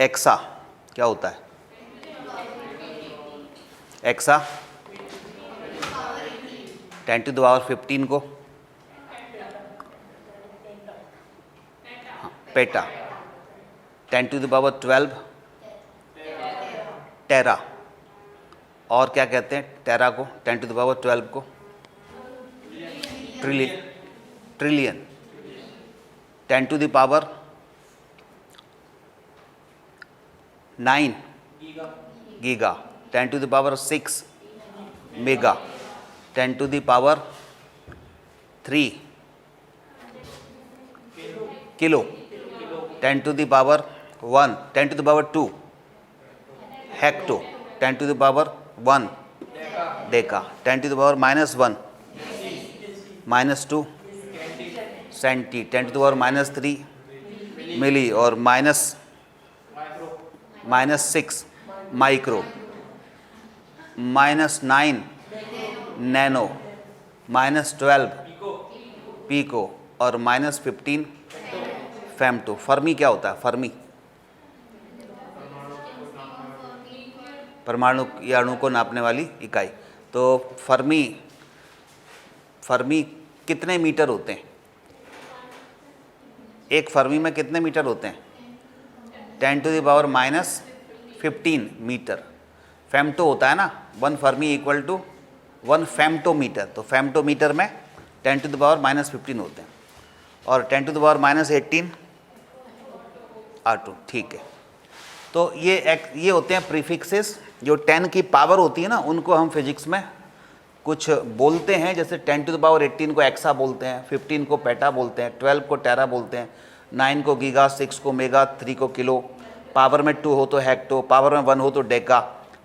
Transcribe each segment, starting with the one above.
AXA क्या होता है? एक्सा 10 टू द पावर 15 को पेटा, 10 टू द पावर 12 टेरा, और क्या कहते हैं टेरा को, 10 टू द पावर 12 को? Trillion. 10 to the power 9 giga, 10 to the power 6 mega, 10 to the power 3 kilo, 10 to the power 1, 10 to the power 2 hecto, 10 to the power 1 deca, 10 to the power -1 -2 centi, 10 to the power -3 milli, और -6 micro, -9 nano, -12 pico, और -15 femto. Fermi क्या होता है? Fermi परमाणु या अणु को नापने वाली इकाई। तो फर्मी कितने मीटर होते हैं? एक फर्मी में कितने मीटर होते हैं? 10 to the power -15 metre. Femto होता है ना, 1 फर्मी इक्वल टू 1 फेम्टोमीटर। तो फेम्टोमीटर में 10 टू द पावर -15 होते हैं, और 10 टू द पावर -18 R2। ठीक है, तो ये होते हैं प्रीफिक्सेस। जो 10 की पावर होती है ना, उनको हम फिजिक्स में कुछ बोलते हैं, जैसे 10 टू द पावर 18 को एक्सा बोलते हैं, 15 को पेटा बोलते हैं, 12 को टेरा बोलते हैं, 9 को गीगा, 6 को मेगा, 3 को किलो, पावर में 2 हो तो हेक्टो, पावर में 1 हो तो डेका,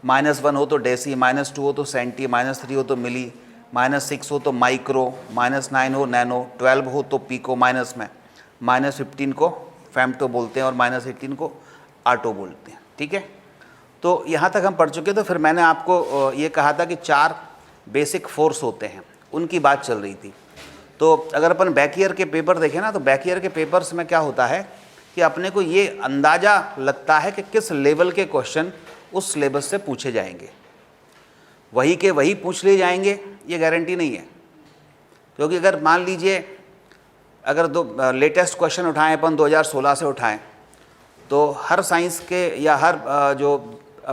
-1 हो तो डेसी, -2 हो तो सेंटी, -3 हो तो मिली, -6 हो तो माइक्रो, -9 हो नैनो, 12 हो तो पीको, माइनस में -15 को फेम्टो बोलते हैं, और -18 को आटो बोलते हैं। ठीक है, तो यहाँ तक हम पढ़ चुके। तो फिर मैंने आपको ये कहा था कि 4 बेसिक फोर्स होते हैं, उनकी बात चल रही थी। तो अगर अपन बैक ईयर के पेपर देखें ना, तो बैक ईयर के पेपर्स में क्या होता है कि अपने को ये अंदाज़ा लगता है कि किस लेवल के क्वेश्चन उस सिलेबस से पूछे जाएंगे। वही के वही पूछ लिए जाएंगे ये गारंटी नहीं है, क्योंकि अगर मान लीजिए अगर दो लेटेस्ट क्वेश्चन उठाएं अपन 2016 से उठाएं, तो हर साइंस के या हर जो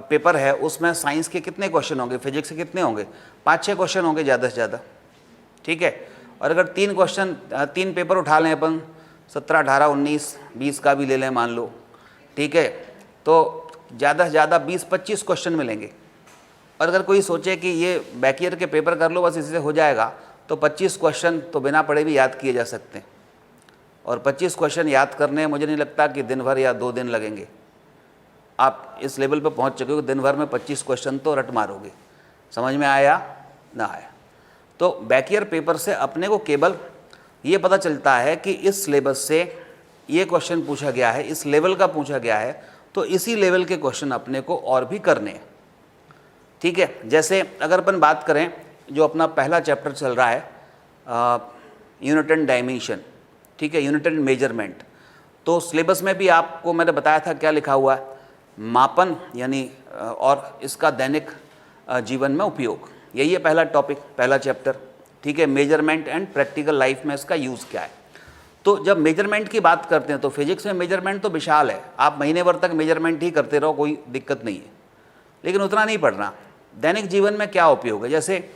पेपर है उसमें साइंस के कितने क्वेश्चन होंगे, फिजिक्स के कितने होंगे? 5-6 क्वेश्चन होंगे ज़्यादा से ज़्यादा। ठीक है, और अगर 3 पेपर उठा लें अपन, 17, 18, 19, 20 का भी ले लें मान लो, ठीक है, तो ज़्यादा से ज़्यादा 20-25 क्वेश्चन मिलेंगे। और अगर कोई सोचे कि ये बैक ईयर के पेपर कर लो बस इसी से हो जाएगा, तो 25 क्वेश्चन तो बिना पढ़े भी याद किए जा सकते हैं। और 25 क्वेश्चन याद करने मुझे नहीं लगता कि दिन भर या 2 दिन लगेंगे। आप इस लेवल पे पहुंच चुके हो कि दिन भर में 25 क्वेश्चन तो रट मारोगे। समझ में आया ना आया? तो बैक ईयर पेपर से अपने को केवल ये पता चलता है कि इस सिलेबस से ये क्वेश्चन पूछा गया है, इस लेवल का पूछा गया है, तो इसी लेवल के क्वेश्चन अपने को और भी करने हैं। ठीक है, जैसे अगर अपन बात करें जो अपना पहला चैप्टर चल रहा है यूनिट एंड डायमेंशन, ठीक है, यूनिट एंड मेजरमेंट, तो सिलेबस में भी आपको मैंने बताया था क्या लिखा हुआ है, मापन यानी और इसका दैनिक जीवन में उपयोग, यही है पहला टॉपिक, पहला चैप्टर। ठीक है, मेजरमेंट एंड प्रैक्टिकल लाइफ में इसका यूज़ क्या है। तो जब मेजरमेंट की बात करते हैं तो फिजिक्स में मेजरमेंट तो विशाल है, आप महीने भर तक मेजरमेंट ही करते रहो, कोई दिक्कत नहीं है, लेकिन उतना नहीं पढ़ना। दैनिक जीवन में क्या उपयोग है, जैसे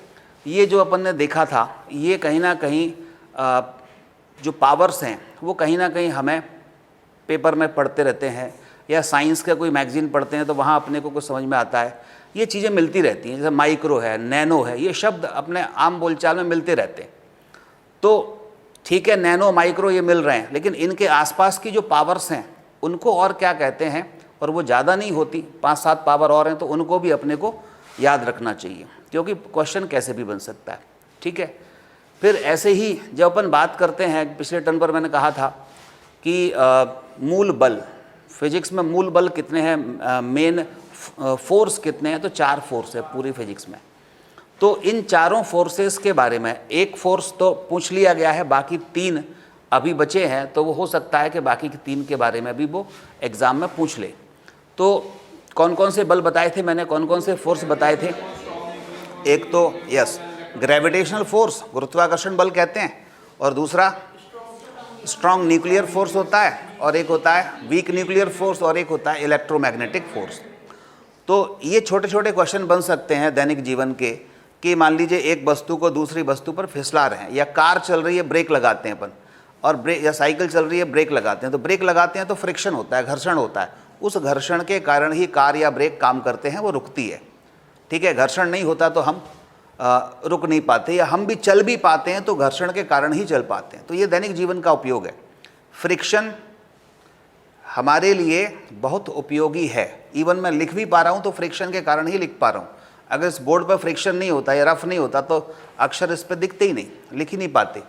ये जो अपन ने देखा था, ये कहीं ना कहीं जो पावर्स हैं वो कहीं ना कहीं हमें पेपर में पढ़ते रहते हैं, या साइंस का कोई मैगजीन पढ़ते हैं तो वहाँ अपने को कुछ समझ में आता है। ये चीज़ें मिलती रहती हैं, जैसे माइक्रो है, नैनो है, ये शब्द अपने आम बोलचाल में मिलते रहते हैं। तो ठीक है, नैनो माइक्रो ये मिल रहे हैं, लेकिन इनके आसपास की जो पावर्स हैं उनको और क्या कहते हैं, और वो ज़्यादा नहीं होती, 5-7 पावर और हैं, तो उनको भी अपने को याद रखना चाहिए, क्योंकि क्वेश्चन कैसे भी बन सकता है। ठीक है, फिर ऐसे ही जब अपन बात करते हैं, पिछले टर्न पर मैंने कहा था कि मूल बल, फिजिक्स में मूल बल कितने हैं, मेन फोर्स कितने हैं, तो 4 फोर्स है पूरी फिजिक्स में। तो इन चारों फोर्सेस के बारे में एक फोर्स तो पूछ लिया गया है, बाकी 3 अभी बचे हैं, तो वो हो सकता है कि बाकी के 3 के बारे में भी वो एग्ज़ाम में पूछ ले। तो कौन कौन से बल बताए थे मैंने, कौन कौन से फोर्स बताए थे? एक तो यस ग्रेविटेशनल फोर्स, गुरुत्वाकर्षण बल कहते हैं, और दूसरा स्ट्रॉन्ग न्यूक्लियर फोर्स होता है, और एक होता है वीक न्यूक्लियर फोर्स, और एक होता है इलेक्ट्रोमैग्नेटिक फोर्स। तो ये छोटे छोटे क्वेश्चन बन सकते हैं दैनिक जीवन के, कि मान लीजिए एक वस्तु को दूसरी वस्तु पर फिसला रहे हैं, या कार चल रही है ब्रेक लगाते हैं अपन, और ब्रेक, या साइकिल चल रही है ब्रेक लगाते हैं, तो ब्रेक लगाते हैं तो फ्रिक्शन होता है, घर्षण होता है, उस घर्षण के कारण ही कार या ब्रेक काम करते हैं, वो रुकती है। ठीक है, घर्षण नहीं होता तो हम रुक नहीं पाते, या हम भी चल भी पाते हैं तो घर्षण के कारण ही चल पाते हैं। तो ये दैनिक जीवन का उपयोग है। फ्रिक्शन हमारे लिए बहुत उपयोगी है। इवन मैं लिख भी पा रहा हूँ तो फ्रिक्शन के कारण ही लिख पा रहा हूँ। अगर इस बोर्ड पर फ्रिक्शन नहीं होता या रफ नहीं होता तो अक्षर इस पर दिखते ही नहीं, लिख ही नहीं पाते।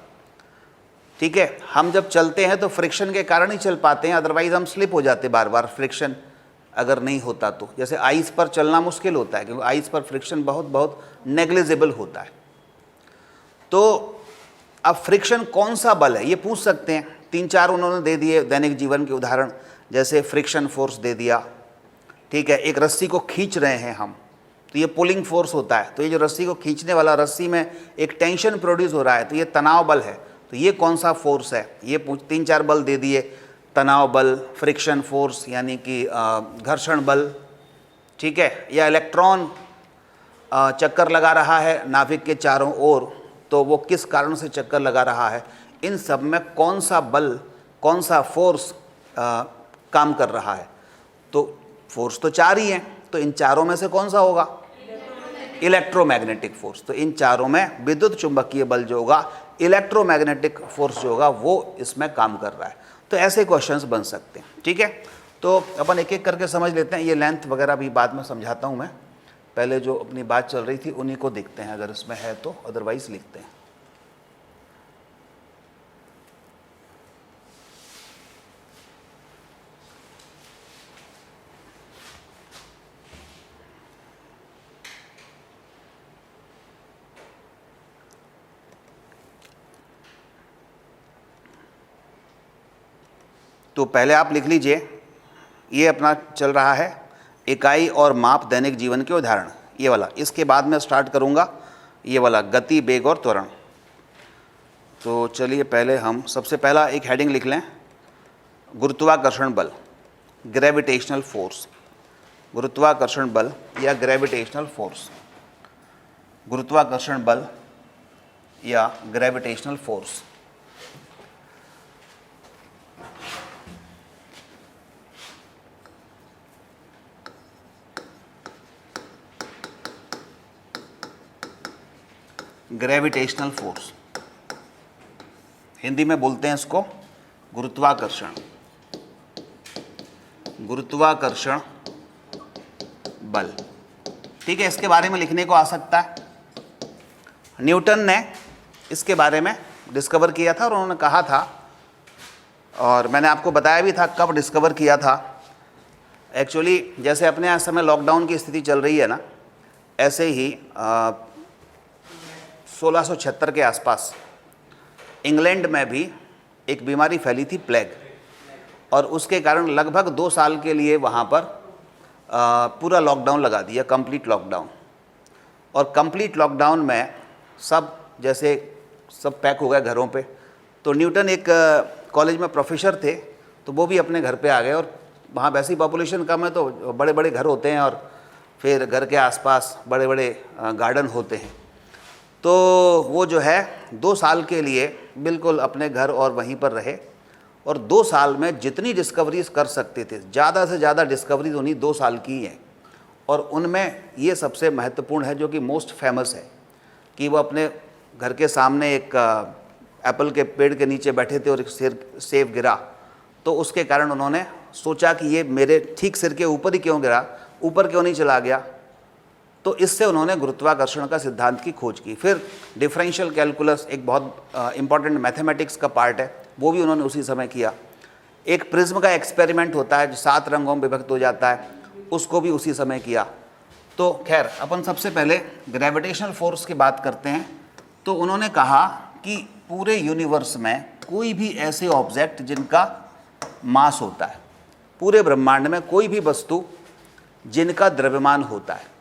ठीक है, हम जब चलते हैं तो फ्रिक्शन के कारण ही चल पाते हैं, अदरवाइज हम स्लिप हो जाते बार बार, फ्रिक्शन अगर नहीं होता तो। जैसे आइस पर चलना मुश्किल होता है, क्योंकि आइस पर फ्रिक्शन बहुत बहुत नेग्लिजिबल होता है। तो अब फ्रिक्शन कौन सा बल है ये पूछ सकते हैं। 3-4 उन्होंने दे दिए दैनिक जीवन के उदाहरण, जैसे फ्रिक्शन फोर्स दे दिया। ठीक है, एक रस्सी को खींच रहे हैं हम, तो ये पुलिंग फोर्स होता है। तो ये जो रस्सी को खींचने वाला, रस्सी में एक टेंशन प्रोड्यूस हो रहा है, तो ये तनाव बल है। तो ये कौन सा फोर्स है, ये 3-4 बल दे दिए। तनाव बल, फ्रिक्शन फोर्स यानी कि घर्षण बल, ठीक है, या इलेक्ट्रॉन चक्कर लगा रहा है नाभिक के चारों ओर, तो वो किस कारण से चक्कर लगा रहा है, इन सब में कौन सा बल, कौन सा फोर्स काम कर रहा है। तो फोर्स तो 4 ही हैं, तो इन चारों में से कौन सा होगा? Electromagnetic force. तो इन चारों में विद्युत चुंबकीय बल जो होगा, इलेक्ट्रोमैग्नेटिक फोर्स जो होगा, वो इसमें काम कर रहा है। तो ऐसे क्वेश्चंस बन सकते हैं। ठीक है, तो अपन एक एक करके समझ लेते हैं। ये लेंथ वगैरह भी बाद में समझाता हूँ मैं, पहले जो अपनी बात चल रही थी उन्हीं को देखते हैं अगर इसमें है तो, अदरवाइज लिखते हैं। तो पहले आप लिख लीजिए, ये अपना चल रहा है इकाई और माप दैनिक जीवन के उदाहरण, ये वाला। इसके बाद मैं स्टार्ट करूँगा ये वाला गति, वेग और त्वरण। तो चलिए पहले हम सबसे पहला एक हेडिंग लिख लें, गुरुत्वाकर्षण बल, ग्रेविटेशनल फोर्स। गुरुत्वाकर्षण बल या ग्रेविटेशनल फोर्स, गुरुत्वाकर्षण बल या gravitational force. Gravitational force, Hindi में बोलते हैं इसको गुरुत्वाकर्षण, गुरुत्वाकर्षण बल। ठीक है, इसके बारे में लिखने को आ सकता है। न्यूटन ने इसके बारे में डिस्कवर किया था, और उन्होंने कहा था, और मैंने आपको बताया भी था कब डिस्कवर किया था। एक्चुअली जैसे अपने यहाँ समय लॉकडाउन की स्थिति चल रही है ना, ऐसे ही 1676 के आसपास इंग्लैंड में भी एक बीमारी फैली थी, प्लेग, और उसके कारण लगभग 2 साल के लिए वहाँ पर पूरा लॉकडाउन लगा दिया, कंप्लीट लॉकडाउन। और कंप्लीट लॉकडाउन में सब जैसे सब पैक हो गए घरों पे। तो न्यूटन एक कॉलेज में प्रोफेसर थे, तो वो भी अपने घर पे आ गए, और वहाँ वैसी पॉपुलेशन कम है तो बड़े बड़े घर होते हैं, और फिर घर के आसपास बड़े बड़े गार्डन होते हैं। तो वो जो है 2 साल के लिए बिल्कुल अपने घर और वहीं पर रहे, और 2 साल में जितनी डिस्कवरीज कर सकते थे, ज़्यादा से ज़्यादा डिस्कवरीज उन्हीं 2 साल की हैं। और उनमें ये सबसे महत्वपूर्ण है, जो कि मोस्ट फेमस है, कि वो अपने घर के सामने एक एप्पल के पेड़ के नीचे बैठे थे और एक सेब गिरा, तो उसके कारण उन्होंने सोचा कि ये मेरे ठीक सिर के ऊपर ही क्यों गिरा, ऊपर क्यों नहीं चला गया। तो इससे उन्होंने गुरुत्वाकर्षण का सिद्धांत की खोज की। फिर डिफरेंशियल कैलकुलस एक बहुत इंपॉर्टेंट मैथमेटिक्स का पार्ट है, वो भी उन्होंने उसी समय किया। एक प्रिज्म का एक्सपेरिमेंट होता है जो 7 रंगों में विभक्त हो जाता है, उसको भी उसी समय किया। तो खैर अपन सबसे पहले ग्रेविटेशनल फोर्स की बात करते हैं। तो उन्होंने कहा कि पूरे यूनिवर्स में कोई भी ऐसे ऑब्जेक्ट जिनका मास होता है, पूरे ब्रह्मांड में कोई भी वस्तु जिनका द्रव्यमान होता है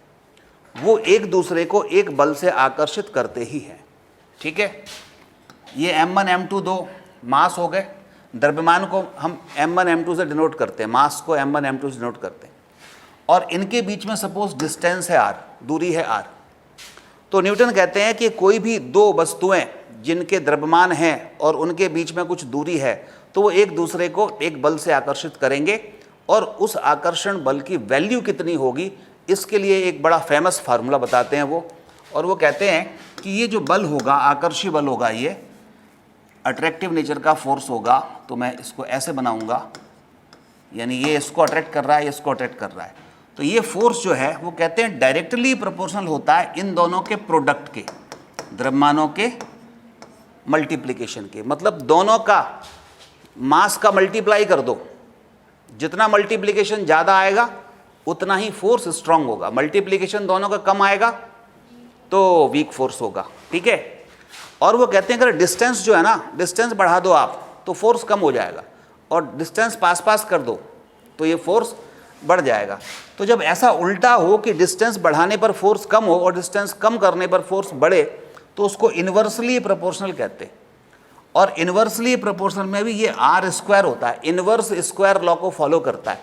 वो एक दूसरे को एक बल से आकर्षित करते ही हैं। ठीक है, ये m1 m2 दो मास हो गए, द्रव्यमान को हम m1 m2 से डिनोट करते हैं, मास को m1 m2 से डिनोट करते हैं, और इनके बीच में सपोज डिस्टेंस है r, दूरी है r। तो न्यूटन कहते हैं कि कोई भी दो वस्तुएं जिनके द्रव्यमान हैं और उनके बीच में कुछ दूरी है तो वो एक दूसरे को एक बल से आकर्षित करेंगे, और उस आकर्षण बल की वैल्यू कितनी होगी इसके लिए एक बड़ा फेमस फार्मूला बताते हैं वो। और वो कहते हैं कि ये जो बल होगा, आकर्षी बल होगा, ये अट्रैक्टिव नेचर का फोर्स होगा। तो मैं इसको ऐसे बनाऊंगा, यानी ये इसको अट्रैक्ट कर रहा है, ये इसको अट्रैक्ट कर रहा है। तो ये फोर्स जो है वो कहते हैं डायरेक्टली प्रोपोर्शनल होता है इन दोनों के प्रोडक्ट के, द्रव्यमानों के मल्टीप्लिकेशन के। मतलब दोनों का मास का मल्टीप्लाई कर दो, जितना मल्टीप्लिकेशन ज़्यादा आएगा उतना ही फोर्स स्ट्रांग होगा, मल्टीप्लिकेशन दोनों का कम आएगा तो वीक फोर्स होगा। ठीक है, और वो कहते हैं अगर डिस्टेंस जो है ना, डिस्टेंस बढ़ा दो आप तो फोर्स कम हो जाएगा, और डिस्टेंस पास पास कर दो तो ये फोर्स बढ़ जाएगा। तो जब ऐसा उल्टा हो कि डिस्टेंस बढ़ाने पर फोर्स कम हो और डिस्टेंस कम करने पर फोर्स बढ़े तो उसको इन्वर्सली प्रोपोर्शनल कहते हैं। और इन्वर्सली प्रोपोर्शनल में भी ये आर स्क्वायर होता है, इन्वर्स स्क्वायर लॉ को फॉलो करता है,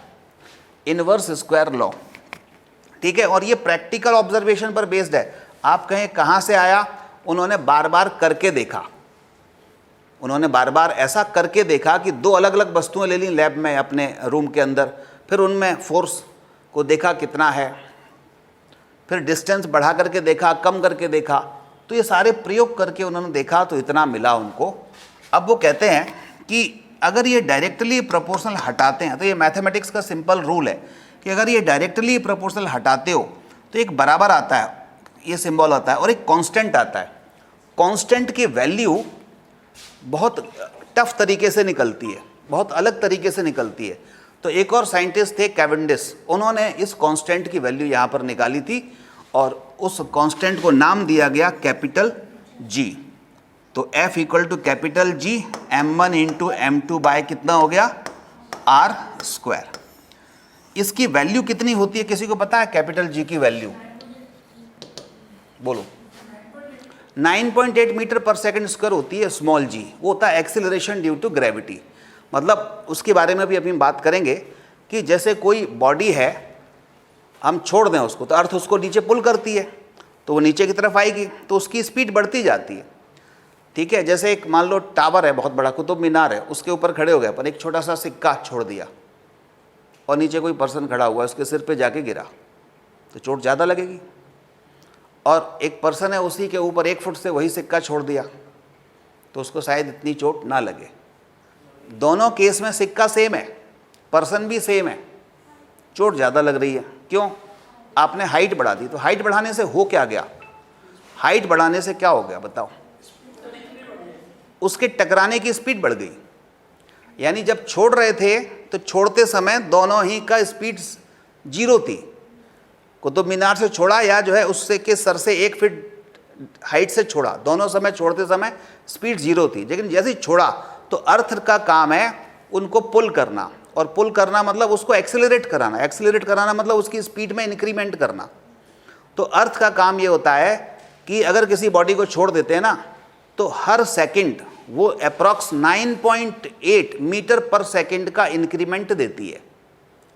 इन्वर्स स्क्वायर लॉ। ठीक है, और ये प्रैक्टिकल ऑब्जर्वेशन पर बेस्ड है। आप कहें कहाँ से आया, उन्होंने बार बार करके देखा, उन्होंने बार बार ऐसा करके देखा कि दो अलग अलग वस्तुएं ले ली लैब में अपने रूम के अंदर, फिर उनमें फोर्स को देखा कितना है, फिर डिस्टेंस बढ़ा करके देखा, कम करके देखा, तो ये सारे प्रयोग करके उन्होंने देखा तो इतना मिला उनको। अब वो कहते हैं कि अगर ये डायरेक्टली प्रोपोर्शनल हटाते हैं, तो ये मैथमेटिक्स का सिंपल रूल है कि अगर ये डायरेक्टली प्रोपोर्शनल हटाते हो तो एक बराबर आता है, ये सिंबल आता है, और एक कांस्टेंट आता है। कांस्टेंट की वैल्यू बहुत टफ तरीके से निकलती है, बहुत अलग तरीके से निकलती है। तो एक और साइंटिस्ट थे कैवेंडिश, उन्होंने इस कांस्टेंट की वैल्यू यहाँ पर निकाली थी और उस कांस्टेंट को नाम दिया गया कैपिटल जी। तो F equal to capital G m1 into m2 by कितना हो गया आर स्क्वायर। इसकी वैल्यू कितनी होती है, किसी को पता है कैपिटल जी की वैल्यू? बोलो। 9.8 मीटर पर सेकंड स्क्वायर होती है स्मॉल जी, वो होता है एक्सीलरेशन ड्यू टू ग्रेविटी। मतलब उसके बारे में भी अभी हम बात करेंगे कि जैसे कोई बॉडी है, हम छोड़ दें उसको तो अर्थ उसको नीचे पुल करती है तो वो नीचे की तरफ आएगी, तो उसकी स्पीड बढ़ती जाती है। ठीक है, जैसे एक मान लो टावर है, बहुत बड़ा कुतुब मीनार है, उसके ऊपर खड़े हो गए पर एक छोटा सा सिक्का छोड़ दिया और नीचे कोई पर्सन खड़ा हुआ है, उसके सिर पे जाके गिरा तो चोट ज़्यादा लगेगी। और एक पर्सन है, उसी के ऊपर 1 फुट से वही सिक्का छोड़ दिया तो उसको शायद इतनी चोट ना लगे। दोनों केस में सिक्का सेम है, पर्सन भी सेम है, चोट ज़्यादा लग रही है। क्यों? आपने हाइट बढ़ा दी। तो हाइट बढ़ाने से हो क्या गया? हाइट बढ़ाने से क्या हो गया बताओ? उसके टकराने की स्पीड बढ़ गई। यानी जब छोड़ रहे थे तो छोड़ते समय दोनों ही का स्पीड 0 थी। कुतुब मीनार से छोड़ा या जो है उससे के सर से 1 फीट हाइट से छोड़ा, दोनों समय छोड़ते समय स्पीड 0 थी। लेकिन जैसे ही छोड़ा तो अर्थ का काम है उनको पुल करना, और पुल करना मतलब उसको एक्सेलरेट कराना, एक्सेलरेट कराना मतलब उसकी स्पीड में इंक्रीमेंट करना। तो अर्थ का काम ये होता है कि अगर किसी बॉडी को छोड़ देते हैं ना तो हर सेकंड वो अप्रॉक्स 9.8 मीटर पर सेकंड का इंक्रीमेंट देती है।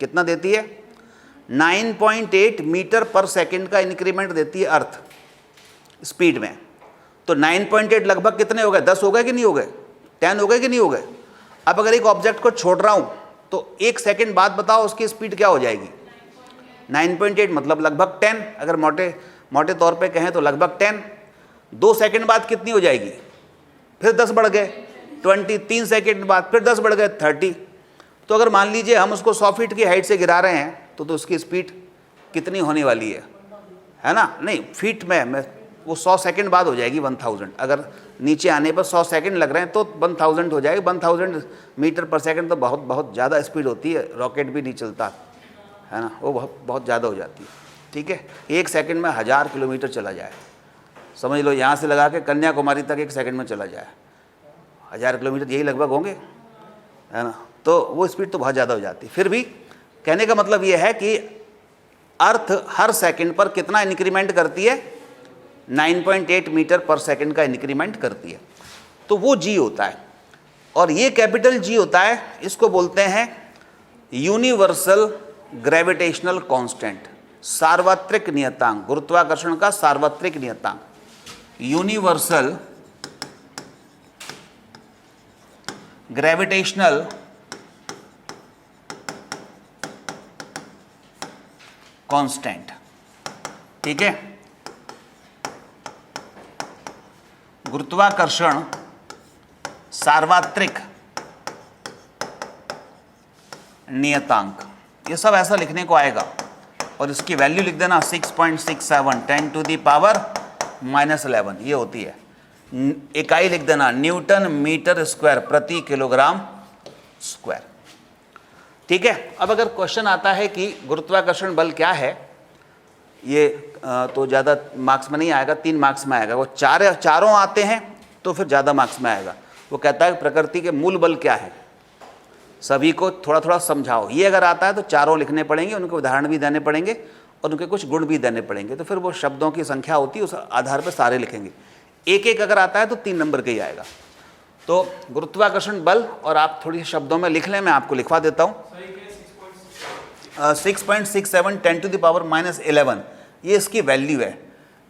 कितना देती है? 9.8 मीटर पर सेकंड का इंक्रीमेंट देती है अर्थ स्पीड में। तो 9.8 लगभग कितने हो गए? 10 हो गए कि नहीं हो गए? 10 हो गए कि नहीं हो गए? अब अगर एक ऑब्जेक्ट को छोड़ रहा हूँ तो 1 सेकंड बाद बताओ उसकी स्पीड क्या हो जाएगी? 9.8 मतलब लगभग 10, अगर मोटे तौर पे कहें तो लगभग 10। 2 सेकंड बाद कितनी हो जाएगी? फिर 10 बढ़ गए 20, 3 सेकंड बाद फिर 10 बढ़ गए 30। तो अगर मान लीजिए हम उसको 100 फीट की हाइट से गिरा रहे हैं तो उसकी स्पीड कितनी होने वाली है ना? नहीं, फीट में वो 100 सेकंड बाद हो जाएगी 1000। अगर नीचे आने पर 100 सेकंड लग रहे हैं तो 1000 हो जाएगी। 1000 मीटर पर सेकंड तो बहुत बहुत ज़्यादा स्पीड होती है, रॉकेट भी नहीं चलता है ना, वो बहुत ज़्यादा हो जाती है। ठीक है, 1 सेकंड में 1000 किलोमीटर चला जाए, समझ लो यहाँ से लगा के कन्याकुमारी तक 1 सेकंड में चला जाए, 1000 किलोमीटर यही लगभग होंगे, है ना। तो वो स्पीड तो बहुत ज़्यादा हो जाती है। फिर भी कहने का मतलब ये है कि अर्थ हर सेकंड पर कितना इंक्रीमेंट करती है, 9.8 मीटर पर सेकंड का इंक्रीमेंट करती है। तो वो जी होता है, और ये कैपिटल जी होता है, इसको बोलते हैं यूनिवर्सल ग्रेविटेशनल कांस्टेंट, सार्वत्रिक नियतांक, गुरुत्वाकर्षण का सार्वत्रिक नियतांक, यूनिवर्सल ग्रेविटेशनल कांस्टेंट। ठीक है, गुरुत्वाकर्षण सार्वत्रिक नियतांक, ये सब ऐसा लिखने को आएगा, और इसकी वैल्यू लिख देना 6.67 10 टू दी पावर -11, ये होती है। इकाई लिख देना न्यूटन मीटर स्क्वायर प्रति किलोग्राम स्क्वायर। ठीक है, अब अगर क्वेश्चन आता है कि गुरुत्वाकर्षण बल क्या है, ये तो ज़्यादा मार्क्स में नहीं आएगा, 3 मार्क्स में आएगा। वो चारों आते हैं तो फिर ज़्यादा मार्क्स में आएगा। वो कहता है प्रकृति के मूल बल क्या है, सभी को थोड़ा थोड़ा समझाओ। ये अगर आता है तो चारों लिखने पड़ेंगे, उनके उदाहरण भी देने पड़ेंगे और उनके कुछ गुण भी देने पड़ेंगे। तो फिर वो शब्दों की संख्या होती है, उस आधार पर सारे लिखेंगे। एक एक अगर आता है तो 3 नंबर का ही आएगा। तो गुरुत्वाकर्षण बल, और आप थोड़ी शब्दों में लिख लें, मैं आपको लिखवा देता हूँ। 6.67 10 टू द पावर -11, ये इसकी वैल्यू है,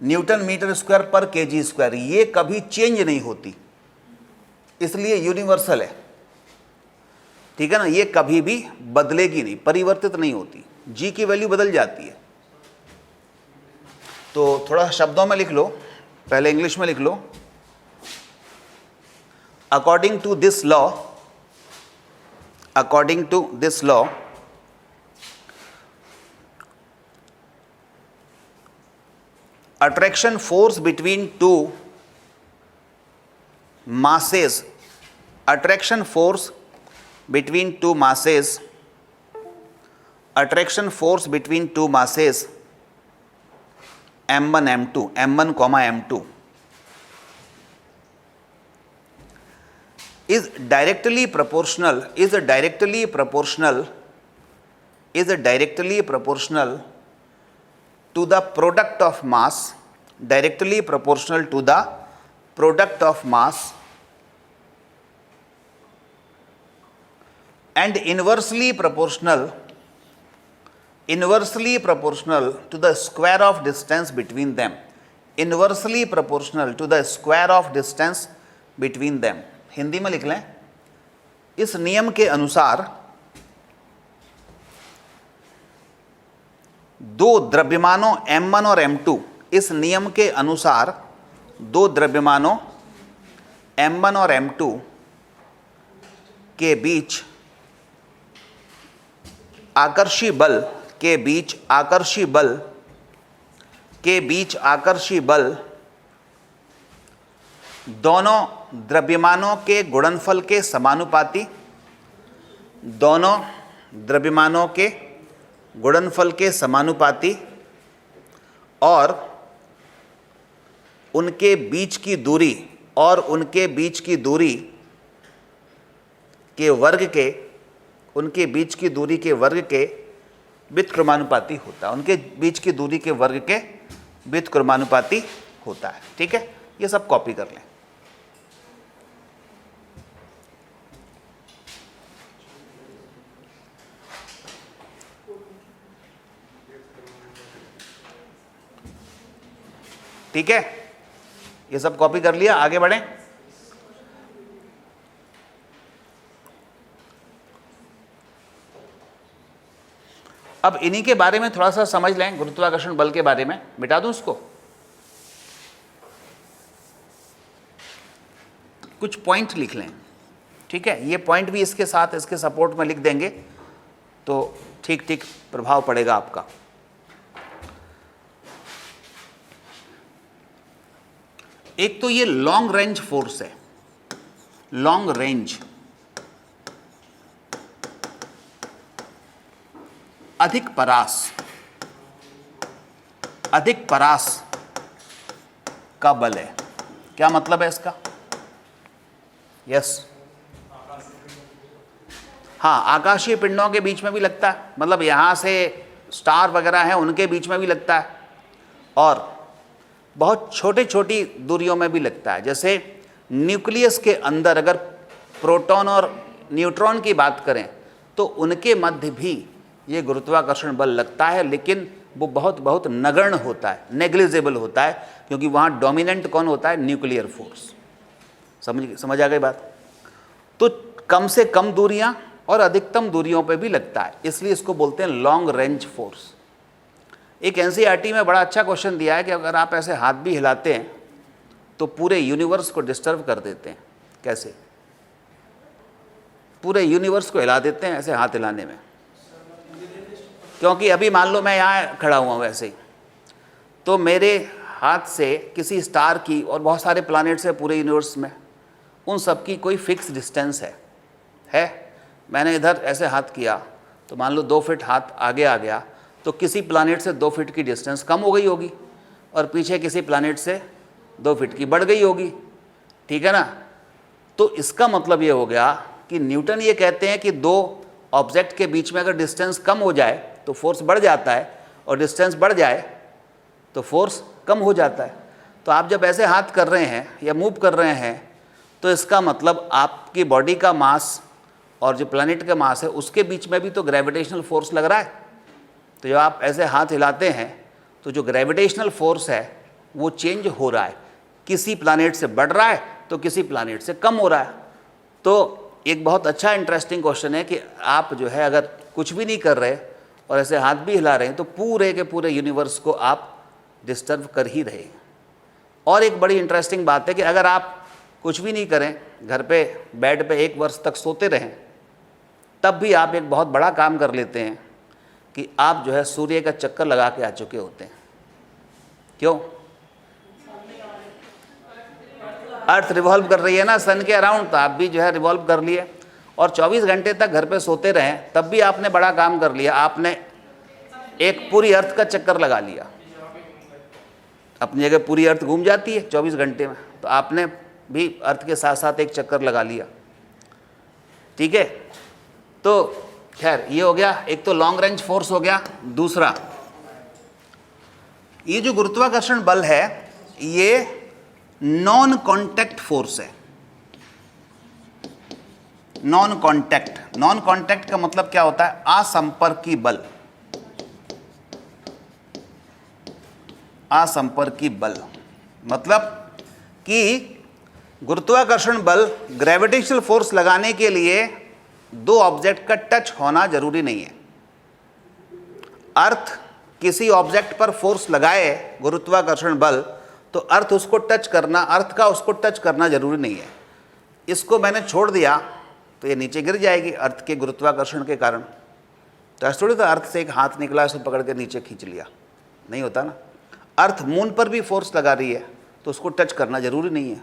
न्यूटन मीटर स्क्वायर पर केजी स्क्वायर। ये कभी चेंज नहीं होती, इसलिए यूनिवर्सल है। ठीक है ना, ये कभी भी बदलेगी नहीं, परिवर्तित नहीं होती। जी की वैल्यू बदल जाती है। तो थोड़ा शब्दों में लिख लो, पहले इंग्लिश में लिख लो। According to this law, according to this law, attraction force between two masses, attraction force between two masses, attraction force between two masses m1 m2, m1 m2 is directly proportional, is directly proportional, is directly proportional to the product of mass, directly proportional to the product of mass, and inversely proportional to the square of distance between them, inversely proportional to the square of distance between them। Hindi में लिख लें, इस नियम के अनुसार दो द्रव्यमानों m1 और m2, इस नियम के अनुसार दो द्रव्यमानों m1 और m2 के बीच आकर्षी बल के बीच आकर्षी बल दोनों द्रव्यमानों के गुणनफल के समानुपाती, दोनों द्रव्यमानों के गुणनफल के समानुपाती, और उनके बीच की दूरी, और उनके बीच की दूरी के वर्ग के, उनके बीच की दूरी के वर्ग के व्युत्क्रमानुपाती होता है, उनके बीच की दूरी के वर्ग के व्युत्क्रमानुपाती होता है। ठीक है, ये सब कॉपी कर लें। ठीक है, ये सब कॉपी कर लिया, आगे बढ़ें। अब इन्हीं के बारे में थोड़ा सा समझ लें, गुरुत्वाकर्षण बल के बारे में। मिटा दूं उसको, कुछ पॉइंट लिख लें। ठीक है, ये पॉइंट भी इसके साथ, इसके सपोर्ट में लिख देंगे तो ठीक ठीक प्रभाव पड़ेगा आपका। एक तो ये लॉन्ग रेंज फोर्स है, लॉन्ग रेंज, अधिक परास का बल है। क्या मतलब है इसका? यस, हाँ, आकाशीय पिंडों के बीच में भी लगता है, मतलब यहाँ से स्टार वगैरह हैं उनके बीच में भी लगता है, और बहुत छोटी छोटी दूरियों में भी लगता है। जैसे न्यूक्लियस के अंदर अगर प्रोटॉन और न्यूट्रॉन की बात करें तो उनके मध्य भी ये गुरुत्वाकर्षण बल लगता है, लेकिन वो बहुत बहुत नगण्य होता है, नेग्लिजिबल होता है, क्योंकि वहाँ डोमिनेंट कौन होता है? Nuclear force. समझ आ गई बात? तो कम से कम दूरियाँ और अधिकतम दूरियों पे भी लगता है, इसलिए इसको बोलते हैं लॉन्ग रेंज फोर्स। एक एनसीईआरटी में बड़ा अच्छा क्वेश्चन दिया है कि अगर आप ऐसे हाथ भी हिलाते हैं तो पूरे यूनिवर्स को डिस्टर्ब कर देते हैं। कैसे? पूरे यूनिवर्स को हिला देते हैं ऐसे हाथ हिलाने में। क्योंकि अभी मान लो मैं यहाँ खड़ा हुआ हूँ वैसे ही, तो मेरे हाथ से किसी स्टार की और बहुत सारे प्लैनेट्स है पूरे यूनिवर्स में, उन सब की कोई फिक्स डिस्टेंस है। मैंने इधर ऐसे हाथ किया तो मान लो 2 फीट हाथ आगे आ गया, तो किसी प्लैनेट से 2 फीट की डिस्टेंस कम हो गई होगी और पीछे किसी प्लैनेट से 2 फीट की बढ़ गई होगी, ठीक है ना? तो इसका मतलब ये हो गया कि न्यूटन ये कहते हैं कि 2 ऑब्जेक्ट के बीच में अगर डिस्टेंस कम हो जाए तो फोर्स बढ़ जाता है, और डिस्टेंस बढ़ जाए तो फोर्स कम हो जाता है। तो आप जब ऐसे हाथ कर रहे हैं या मूव कर रहे हैं तो इसका मतलब आपकी बॉडी का मास और जो प्लैनेट का मास है उसके बीच में भी तो ग्रेविटेशनल फोर्स लग रहा है। तो जब आप ऐसे हाथ हिलाते हैं तो जो ग्रेविटेशनल फोर्स है वो चेंज हो रहा है, किसी प्लैनेट से बढ़ रहा है तो किसी प्लैनेट से कम हो रहा है। तो एक बहुत अच्छा इंटरेस्टिंग क्वेश्चन है कि आप जो है अगर कुछ भी नहीं कर रहे और ऐसे हाथ भी हिला रहे हैं तो पूरे के पूरे यूनिवर्स को आप डिस्टर्ब कर ही रहे हैं। और एक बड़ी इंटरेस्टिंग बात है कि अगर आप कुछ भी नहीं करें, घर पे बेड पे 1 वर्ष तक सोते रहें, तब भी आप एक बहुत बड़ा काम कर लेते हैं कि आप जो है सूर्य का चक्कर लगा के आ चुके होते हैं। क्यों? अर्थ रिवॉल्व कर रही है ना सन के अराउंड, तो आप भी जो है रिवॉल्व कर लिए, और 24 घंटे तक घर पे सोते रहें तब भी आपने बड़ा काम कर लिया, आपने एक पूरी अर्थ का चक्कर लगा लिया। अपनी जगह पूरी अर्थ घूम जाती है 24 घंटे में, तो आपने भी अर्थ के साथ साथ एक चक्कर लगा लिया, ठीक है? तो खैर ये हो गया, एक तो लॉन्ग रेंज फोर्स हो गया। दूसरा, ये जो गुरुत्वाकर्षण बल है ये नॉन कॉन्टैक्ट फोर्स है। नॉन कॉन्टैक्ट का मतलब क्या होता है? असंपर्की बल। असंपर्की बल मतलब कि गुरुत्वाकर्षण बल, ग्रेविटेशनल फोर्स लगाने के लिए 2 ऑब्जेक्ट का टच होना जरूरी नहीं है। अर्थ किसी ऑब्जेक्ट पर फोर्स लगाए गुरुत्वाकर्षण बल, तो अर्थ उसको टच करना, अर्थ का उसको टच करना जरूरी नहीं है। इसको मैंने छोड़ दिया तो ये नीचे गिर जाएगी अर्थ के गुरुत्वाकर्षण के कारण। तो ऐसा थोड़ी था अर्थ से एक हाथ निकला, उसको पकड़ के नीचे खींच लिया, नहीं होता ना। अर्थ मून पर भी फोर्स लगा रही है तो उसको टच करना जरूरी नहीं है।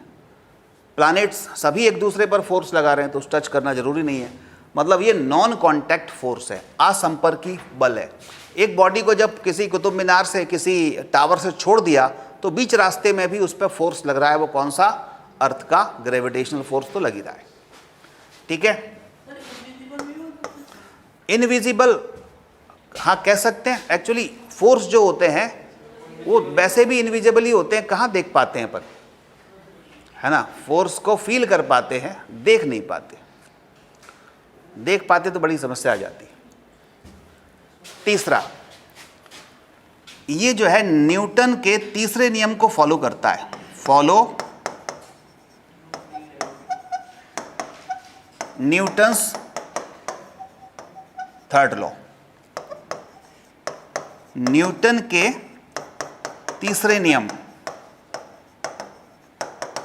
प्लैनेट्स सभी एक दूसरे पर फोर्स लगा रहे हैं तो उस टच करना जरूरी नहीं है। मतलब ये नॉन कॉन्टैक्ट फोर्स है, असंपर्की बल है। एक बॉडी को जब किसी कुतुब मीनार से, किसी टावर से छोड़ दिया तो बीच रास्ते में भी उस पर फोर्स लग रहा है। वो कौन सा? अर्थ का ग्रेविटेशनल फोर्स तो लग ही रहा है, ठीक है? इनविजिबल, हाँ कह सकते हैं। एक्चुअली फोर्स जो होते हैं वो वैसे भी इनविजिबल ही होते हैं, कहाँ देख पाते हैं अपन, है ना? फोर्स को फील कर पाते हैं, देख नहीं पाते। देख पाते तो बड़ी समस्या आ जाती। तीसरा, ये जो है न्यूटन के तीसरे नियम को फॉलो करता है। Follow Newton's third law. Newton के तीसरे नियम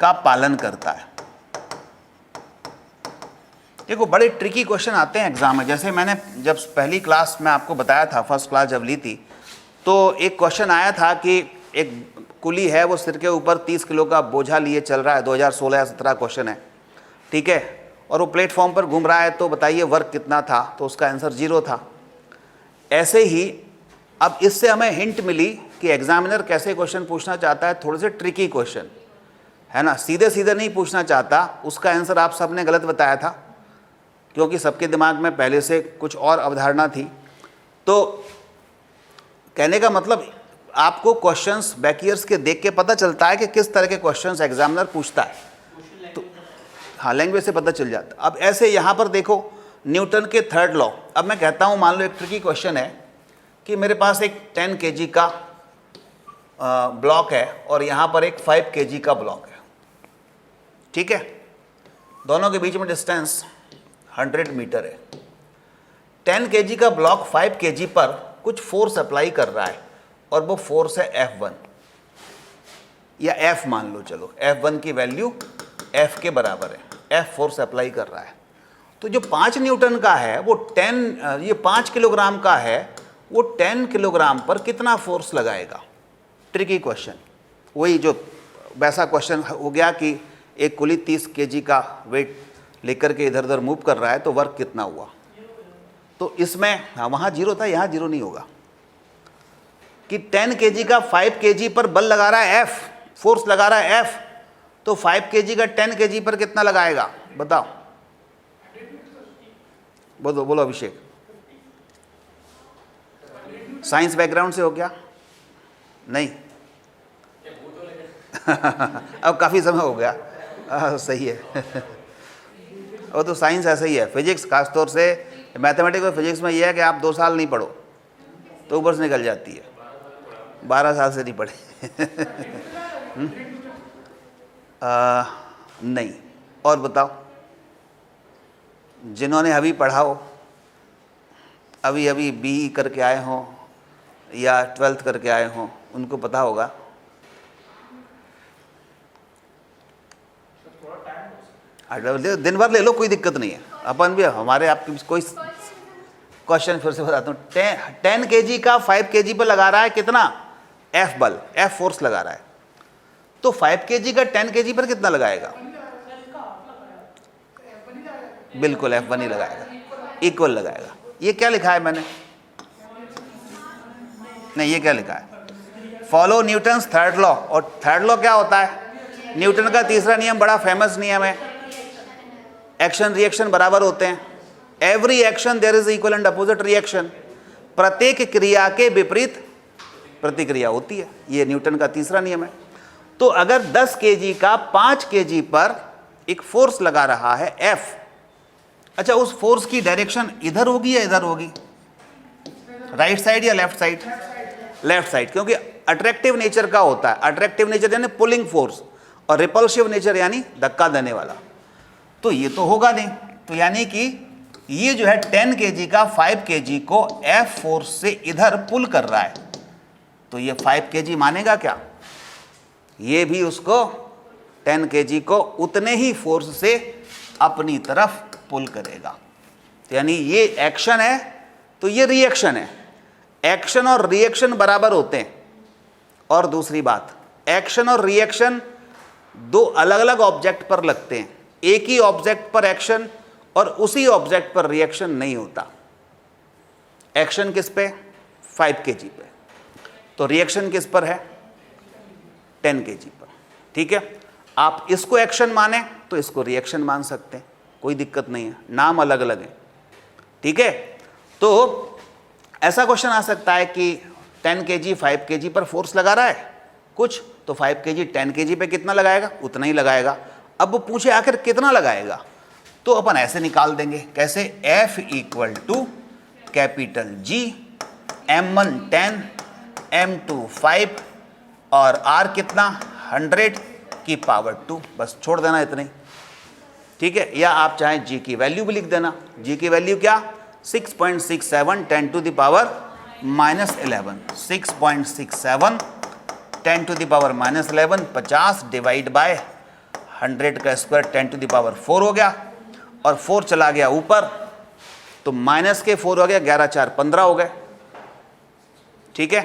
का पालन करता है। देखो बड़े ट्रिकी क्वेश्चन आते हैं एग्जाम में। जैसे मैंने जब पहली क्लास में आपको बताया था, फर्स्ट क्लास जब ली थी, तो एक क्वेश्चन आया था कि एक कुली है, वो सिर के ऊपर 30 किलो का बोझा लिए चल रहा है। 2016 या 17 क्वेश्चन है, ठीक है? और वो प्लेटफॉर्म पर घूम रहा है, तो बताइए वर्क कितना था? तो उसका आंसर 0 था। ऐसे ही अब इससे हमें हिंट मिली कि एग्जामिनर कैसे क्वेश्चन पूछना चाहता है, थोड़े से ट्रिकी क्वेश्चन, है ना? सीधे सीधे नहीं पूछना चाहता। उसका आंसर आप सबने गलत बताया था, क्योंकि सबके दिमाग में पहले से कुछ और अवधारणा थी। तो कहने का मतलब आपको क्वेश्चंस बैक ईयर्स के देख के पता चलता है कि किस तरह के क्वेश्चंस एग्जामिनर पूछता है, तो हाँ लैंग्वेज से पता चल जाता है। अब ऐसे यहाँ पर देखो न्यूटन के थर्ड लॉ। अब मैं कहता हूँ, मान लो एक ट्रिकी क्वेश्चन है कि मेरे पास एक 10 kg का ब्लॉक है और यहाँ पर एक 5 kg का ब्लॉक है, ठीक है। दोनों के बीच में डिस्टेंस 100 मीटर है। 10 kg का ब्लॉक 5 kg पर कुछ फोर्स अप्लाई कर रहा है और वो फोर्स है F1 या F मान लो, चलो F1 की वैल्यू F के बराबर है, F फोर्स अप्लाई कर रहा है। तो जो 5 न्यूटन का है वो 5 किलोग्राम का है, वो 10 किलोग्राम पर कितना फोर्स लगाएगा? Tricky question. वही जो वैसा क्वेश्चन हो गया कि एक कुली 30 kg का वेट लेकर के इधर उधर मूव कर रहा है तो वर्क कितना हुआ। तो इसमें हाँ वहाँ जीरो था, यहाँ जीरो नहीं होगा कि 10 kg का 5 kg पर बल लगा रहा है F, फोर्स लगा रहा है F, तो 5 kg का 10 kg पर कितना लगाएगा बताओ? बोलो बोलो अभिषेक, साइंस बैकग्राउंड से हो क्या? नहीं अब काफ़ी समय हो गया। सही है वो तो साइंस ऐसा ही है। फिजिक्स खासतौर से मैथमेटिक्स और फिजिक्स में ये है कि आप 2 साल नहीं पढ़ो तो ऊपर से निकल जाती है, 12 साल से नहीं पढ़े। नहीं। और बताओ जिन्होंने अभी पढ़ा हो, अभी BE करके आए हों या 12th करके आए हों, उनको पता होगा। दिन भर ले लो, कोई दिक्कत नहीं है। अपन भी हमारे आपकी कोई क्वेश्चन फिर से बताता हूँ। 10 kg का 5 kg पर लगा रहा है कितना? F बल, F फोर्स लगा रहा है। तो 5 kg का 10 kg पर कितना लगाएगा? बिल्कुल F1 ही लगाएगा, इक्वल लगाएगा। ये क्या लिखा है मैंने? नहीं, ये क्या लिखा है? Follow Newton's third law. और थर्ड लॉ क्या होता है? न्यूटन का तीसरा नियम बड़ा फेमस नियम है, एक्शन रिएक्शन बराबर होते हैं। Every action there is equal and opposite reaction. प्रत्येक क्रिया के विपरीत प्रतिक्रिया होती है, ये न्यूटन का तीसरा नियम है। तो अगर 10 kg का 5 kg पर एक फोर्स लगा रहा है F, अच्छा उस फोर्स की डायरेक्शन इधर होगी या इधर होगी? राइट साइड या लेफ्ट साइड? लेफ्ट साइड, क्योंकि अट्रैक्टिव नेचर का होता है। अट्रैक्टिव नेचर यानी पुलिंग फोर्स और रिपल्सिव नेचर यानी धक्का देने वाला। तो ये तो होगा नहीं। तो यानी कि ये जो है 10 kg का 5 kg को F फोर्स से इधर पुल कर रहा है, तो ये 5 kg मानेगा क्या? ये भी उसको 10 kg को उतने ही फोर्स से अपनी तरफ पुल करेगा। तो यानी ये एक्शन है तो ये रिएक्शन है। एक्शन और रिएक्शन बराबर होते हैं। और दूसरी बात, एक्शन और रिएक्शन दो अलग अलग ऑब्जेक्ट पर लगते हैं। एक ही ऑब्जेक्ट पर एक्शन और उसी ऑब्जेक्ट पर रिएक्शन नहीं होता। एक्शन किस पे? 5 kg पे। तो रिएक्शन किस पर है? 10 kg पर। ठीक है, आप इसको एक्शन माने तो इसको रिएक्शन मान सकते हैं, कोई दिक्कत नहीं है, नाम अलग अलग है। ठीक है, तो ऐसा क्वेश्चन आ सकता है कि 10 kg 5 kg पर फोर्स लगा रहा है कुछ, तो 5 kg 10 kg पे कितना लगाएगा? उतना ही लगाएगा। अब वो पूछे आखिर कितना लगाएगा, तो अपन ऐसे निकाल देंगे। कैसे? F equal to capital G, M1 10, M2 5 और R कितना? 100 की पावर 2। बस छोड़ देना इतने। ठीक है, या आप चाहें G की वैल्यू भी लिख देना। G की वैल्यू क्या? 6.67 10 to the power -11। 6.67 10 to the power -11, 50 divide by 100 का स्क्वायर 10 टू द पावर 4 हो गया, और 4 चला गया ऊपर तो माइनस के 4 हो गया, 11 4 15 हो गए। ठीक है,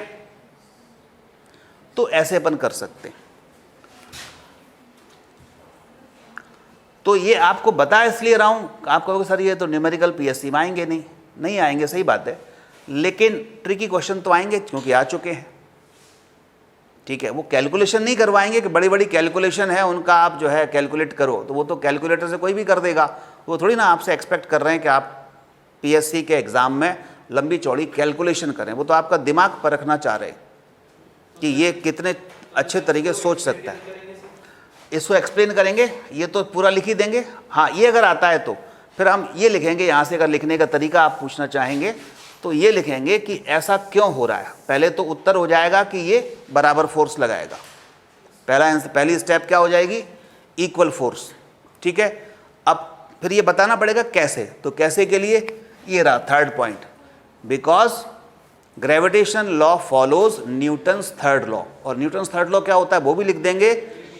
तो ऐसे अपन कर सकते हैं। तो ये आपको बता इसलिए रहा हूं, आप कहोगे सर ये तो न्यूमेरिकल पीएससी में आएंगे नहीं आएंगे, सही बात है, लेकिन ट्रिकी क्वेश्चन तो आएंगे क्योंकि आ चुके हैं। ठीक है, वो कैलकुलेशन नहीं करवाएंगे कि बड़ी बड़ी कैलकुलेशन है उनका आप जो है कैलकुलेट करो, तो वो तो कैलकुलेटर से कोई भी कर देगा, वो थोड़ी ना आपसे एक्सपेक्ट कर रहे हैं कि आप पीएससी के एग्ज़ाम में लंबी चौड़ी कैलकुलेशन करें, वो तो आपका दिमाग परखना चाह रहे हैं कि ये कितने अच्छे तरीके से सोच सकता है। इसको एक्सप्लेन करेंगे, ये तो पूरा लिख ही देंगे। हाँ, ये अगर आता है तो फिर हम ये लिखेंगे, यहाँ से अगर लिखने का तरीका आप पूछना चाहेंगे तो ये लिखेंगे कि ऐसा क्यों हो रहा है। पहले तो उत्तर हो जाएगा कि ये बराबर फोर्स लगाएगा, पहली स्टेप क्या हो जाएगी, इक्वल फोर्स। ठीक है, अब फिर ये बताना पड़ेगा कैसे। तो कैसे के लिए ये रहा third point, because gravitation law follows Newton's third law. और न्यूटन्स थर्ड लॉ क्या होता है वो भी लिख देंगे।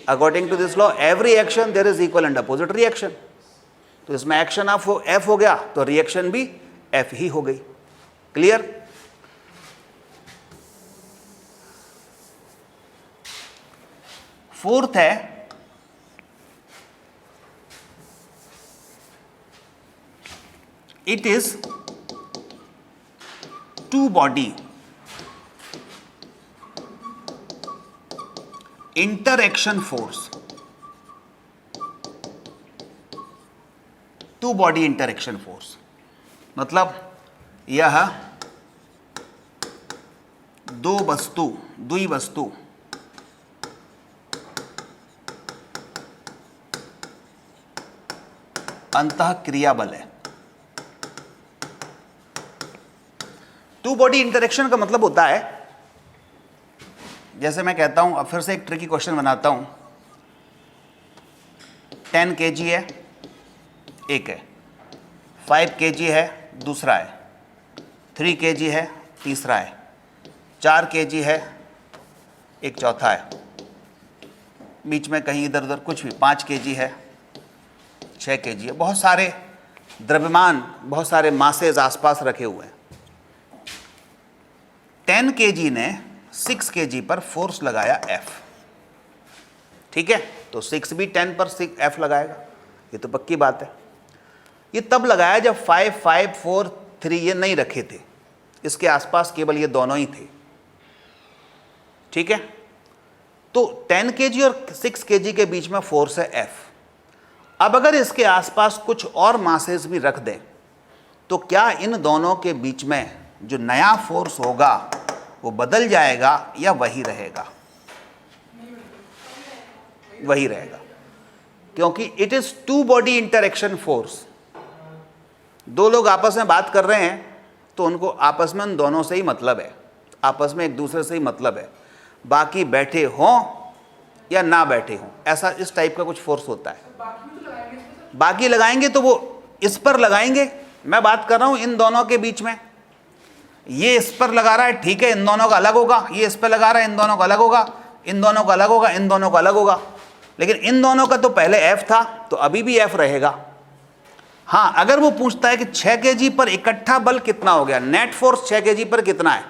According to this law every action there is equal and opposite reaction. तो इसमें एक्शन ऑफ एफ हो गया तो रिएक्शन भी एफ ही हो गई। क्लियर? फोर्थ है it is two body interaction force. Two body interaction force मतलब यह दुई वस्तु अंतः क्रिया बल है। टू बॉडी इंटरेक्शन का मतलब होता है, जैसे मैं कहता हूं, अब फिर से एक ट्रिकी क्वेश्चन बनाता हूं। 10 kg है एक है, 5 kg है दूसरा है, 3 kg है तीसरा है, 4 kg है एक चौथा है, बीच में कहीं इधर उधर कुछ भी, 5 kg है, 6 kg है। बहुत सारे द्रव्यमान, बहुत सारे मासेज आसपास रखे हुए हैं। 10 kg ने 6 kg पर फोर्स लगाया F। ठीक है, तो 6 भी 10 पर F लगाएगा, ये तो पक्की बात है। ये तब लगाया जब 5, 5, 4, 3 ये नहीं रखे थे, इसके आसपास केवल ये दोनों ही थे। ठीक है, तो 10 kg और 6 kg के बीच में फोर्स है F। अब अगर इसके आसपास कुछ और मासेस भी रख दें तो क्या इन दोनों के बीच में जो नया फोर्स होगा वो बदल जाएगा या वही रहेगा? वही रहेगा, क्योंकि it is two body interaction force. दो लोग आपस में बात कर रहे हैं तो उनको आपस में उन दोनों से ही मतलब है, आपस में एक दूसरे से ही मतलब है, बाकी बैठे हों या ना बैठे हों, ऐसा इस टाइप का कुछ फोर्स होता है। बाकी लगाएंगे तो वो इस पर लगाएंगे। मैं बात कर रहा हूं इन दोनों के बीच में, ये इस पर लगा रहा है, ठीक है, इन दोनों का अलग होगा, ये इस पर लगा रहा है, इन दोनों का अलग होगा, इन दोनों का अलग होगा, इन दोनों का अलग होगा। लेकिन इन दोनों का तो पहले F था तो अभी भी F रहेगा। हाँ, अगर वो पूछता है कि 6 kg पर इकट्ठा बल कितना हो गया, नेट फोर्स 6 kg पर कितना है,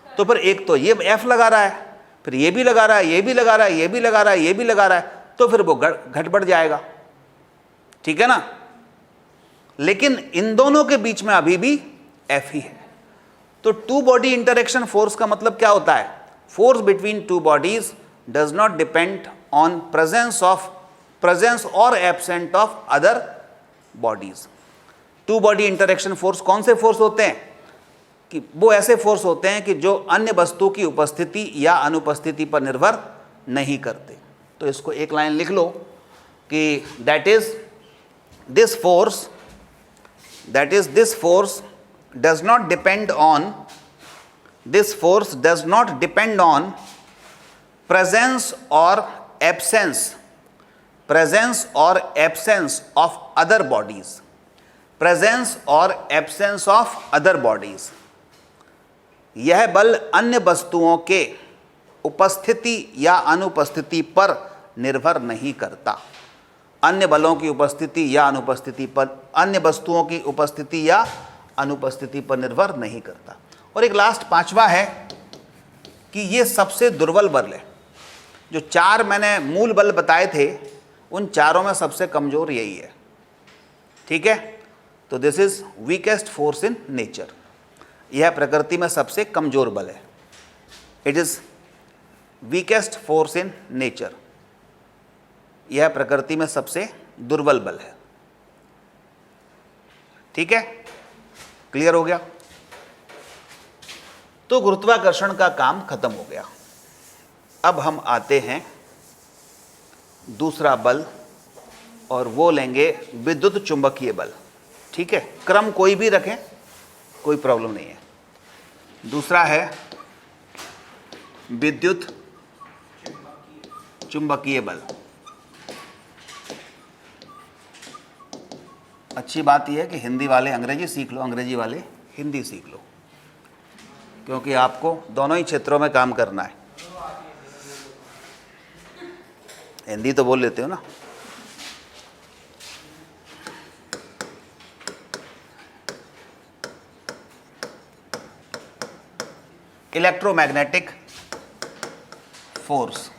तो फिर एक तो ये F लगा रहा है, फिर ये भी लगा रहा है, ये भी लगा रहा है, ये भी लगा रहा है, ये भी लगा रहा है, तो फिर वो घट बढ़ जाएगा। ठीक है ना? लेकिन इन दोनों के बीच में अभी भी F ही है। तो टू बॉडी इंटरेक्शन फोर्स का मतलब क्या होता है? Force between two bodies does not depend on presence और absent of other bodies. Two body interaction force कौन से फोर्स होते हैं? कि वो ऐसे फोर्स होते हैं कि जो अन्य वस्तु की उपस्थिति या अनुपस्थिति पर निर्भर नहीं करते। तो इसको एक लाइन लिख लो कि that is this force does not depend on presence or absence of other bodies, यह बल अन्य वस्तुओं के उपस्थिति या अनुपस्थिति पर निर्भर नहीं करता। अन्य बलों की उपस्थिति या अनुपस्थिति पर, अन्य वस्तुओं की उपस्थिति या अनुपस्थिति पर निर्भर नहीं करता। और एक लास्ट पांचवा है कि ये सबसे दुर्बल बल है। जो 4 मैंने मूल बल बताए थे उन चारों में सबसे कमजोर यही है। ठीक है, तो this is weakest force in nature. यह प्रकृति में सबसे कमजोर बल है। It is weakest force in nature. यह प्रकृति में सबसे दुर्बल बल है। ठीक है, क्लियर हो गया। तो गुरुत्वाकर्षण का काम खत्म हो गया। अब हम आते हैं दूसरा बल, और वो लेंगे विद्युत चुंबकीय बल। ठीक है, क्रम कोई भी रखें, कोई प्रॉब्लम नहीं है। दूसरा है विद्युत चुंबकीय बल। अच्छी बात यह है कि हिंदी वाले अंग्रेजी सीख लो, अंग्रेजी वाले हिंदी सीख लो, क्योंकि आपको दोनों ही क्षेत्रों में काम करना है। हिंदी तो बोल लेते हो ना। इलेक्ट्रोमैग्नेटिक फोर्स,